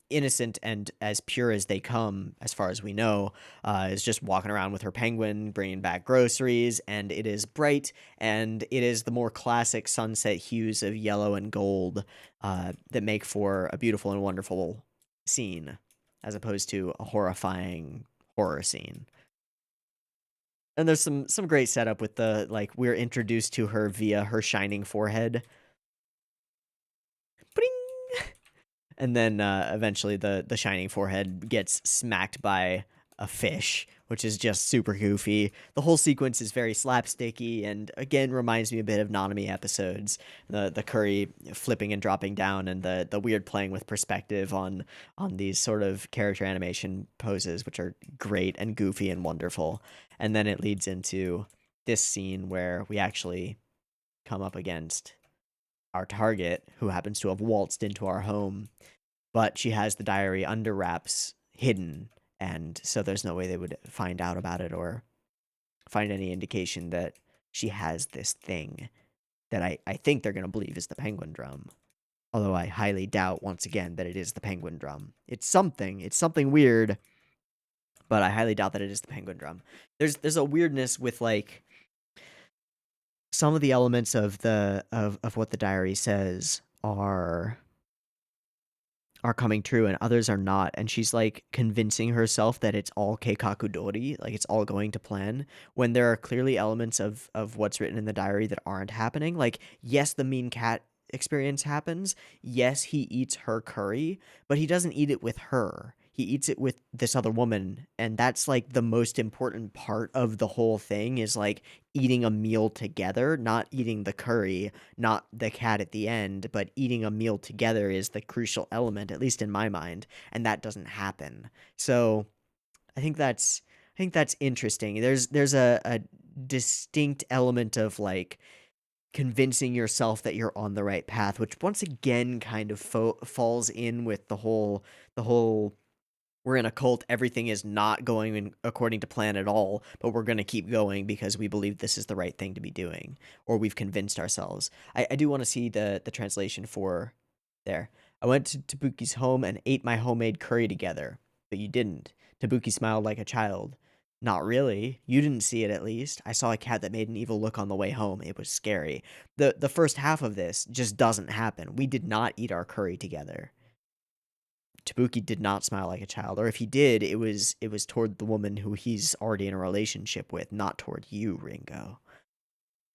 innocent and as pure as they come, as far as we know, is just walking around with her penguin, bringing back groceries, and it is bright, and it is the more classic sunset hues of yellow and gold that make for a beautiful and wonderful scene, as opposed to a horrifying horror scene. And there's some great setup with the, like, we're introduced to her via her shining forehead. Bring! And then eventually the shining forehead gets smacked by a fish, which is just super goofy. The whole sequence is very slapsticky and again reminds me a bit of Nanami episodes. The curry flipping and dropping down and the weird playing with perspective on these sort of character animation poses, which are great and goofy and wonderful. And then it leads into this scene where we actually come up against our target, who happens to have waltzed into our home, but she has the diary under wraps, hidden, and so there's no way they would find out about it or find any indication that she has this thing that I think they're going to believe is the Penguindrum. Although I highly doubt, once again, that it is the Penguindrum. It's something weird, but I highly doubt that it is the Penguindrum. There's a weirdness with, like, some of the elements of what the diary says are coming true and others are not, and she's like convincing herself that it's all keikakudori, like it's all going to plan, when there are clearly elements of what's written in the diary that aren't happening. Like, yes, the mean cat experience happens, yes, he eats her curry, but he doesn't eat it with her, he eats it with this other woman, and that's like the most important part of the whole thing, is like eating a meal together, not eating the curry, not the cat at the end, but eating a meal together is the crucial element, at least in my mind, and that doesn't happen. So I think that's interesting. There's a distinct element of, like, convincing yourself that you're on the right path, which once again kind of falls in with the whole we're in a cult, everything is not going according to plan at all, but we're going to keep going because we believe this is the right thing to be doing, or we've convinced ourselves. I do want to see the translation for there. I went to Tabuki's home and ate my homemade curry together, but you didn't. Tabuki smiled like a child. Not really. You didn't see it, at least. I saw a cat that made an evil look on the way home. It was scary. The first half of this just doesn't happen. We did not eat our curry together. Tabuki did not smile like a child, or if he did, it was toward the woman who he's already in a relationship with, not toward you, Ringo.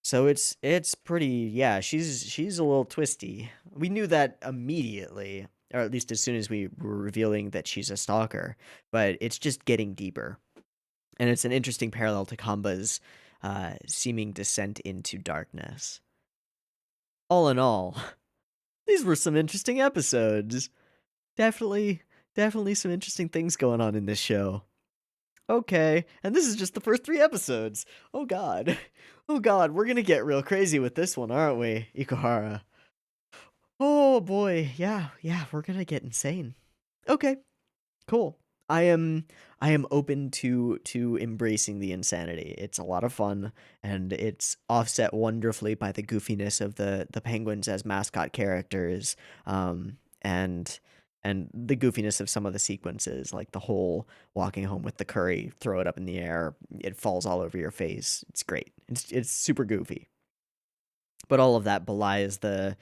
So it's pretty, yeah, she's a little twisty. We knew that immediately, or at least as soon as we were revealing that she's a stalker, but it's just getting deeper. And it's an interesting parallel to Kamba's seeming descent into darkness. All in all, these were some interesting episodes. Definitely some interesting things going on in this show. Okay, and this is just the first 3 episodes. Oh god. Oh god, we're gonna get real crazy with this one, aren't we, Ikuhara? Oh boy, yeah, we're gonna get insane. Okay, cool. I am open to embracing the insanity. It's a lot of fun, and it's offset wonderfully by the goofiness of the penguins as mascot characters, and the goofiness of some of the sequences, like the whole walking home with the curry, throw it up in the air, it falls all over your face. It's great. It's super goofy. But all of that belies the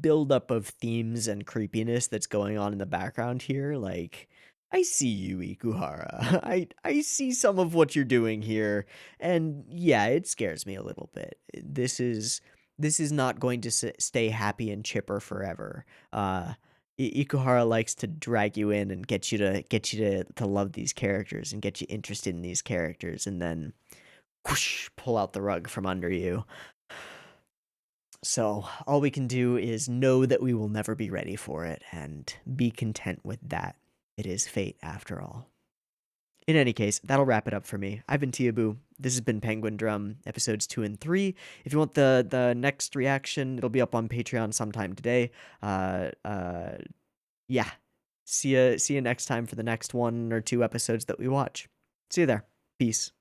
buildup of themes and creepiness that's going on in the background here. Like, I see you, Ikuhara. I see some of what you're doing here, and yeah, it scares me a little bit. This is not going to stay happy and chipper forever. Ikuhara likes to drag you in and get you to love these characters and get you interested in these characters, and then whoosh, pull out the rug from under you. So all we can do is know that we will never be ready for it and be content with that. It is fate after all. In any case, that'll wrap it up for me. I've been Teeaboo. This has been Penguindrum, episodes 2 and 3. If you want the next reaction, it'll be up on Patreon sometime today. Yeah. See you next time for the next 1 or 2 episodes that we watch. See you there. Peace.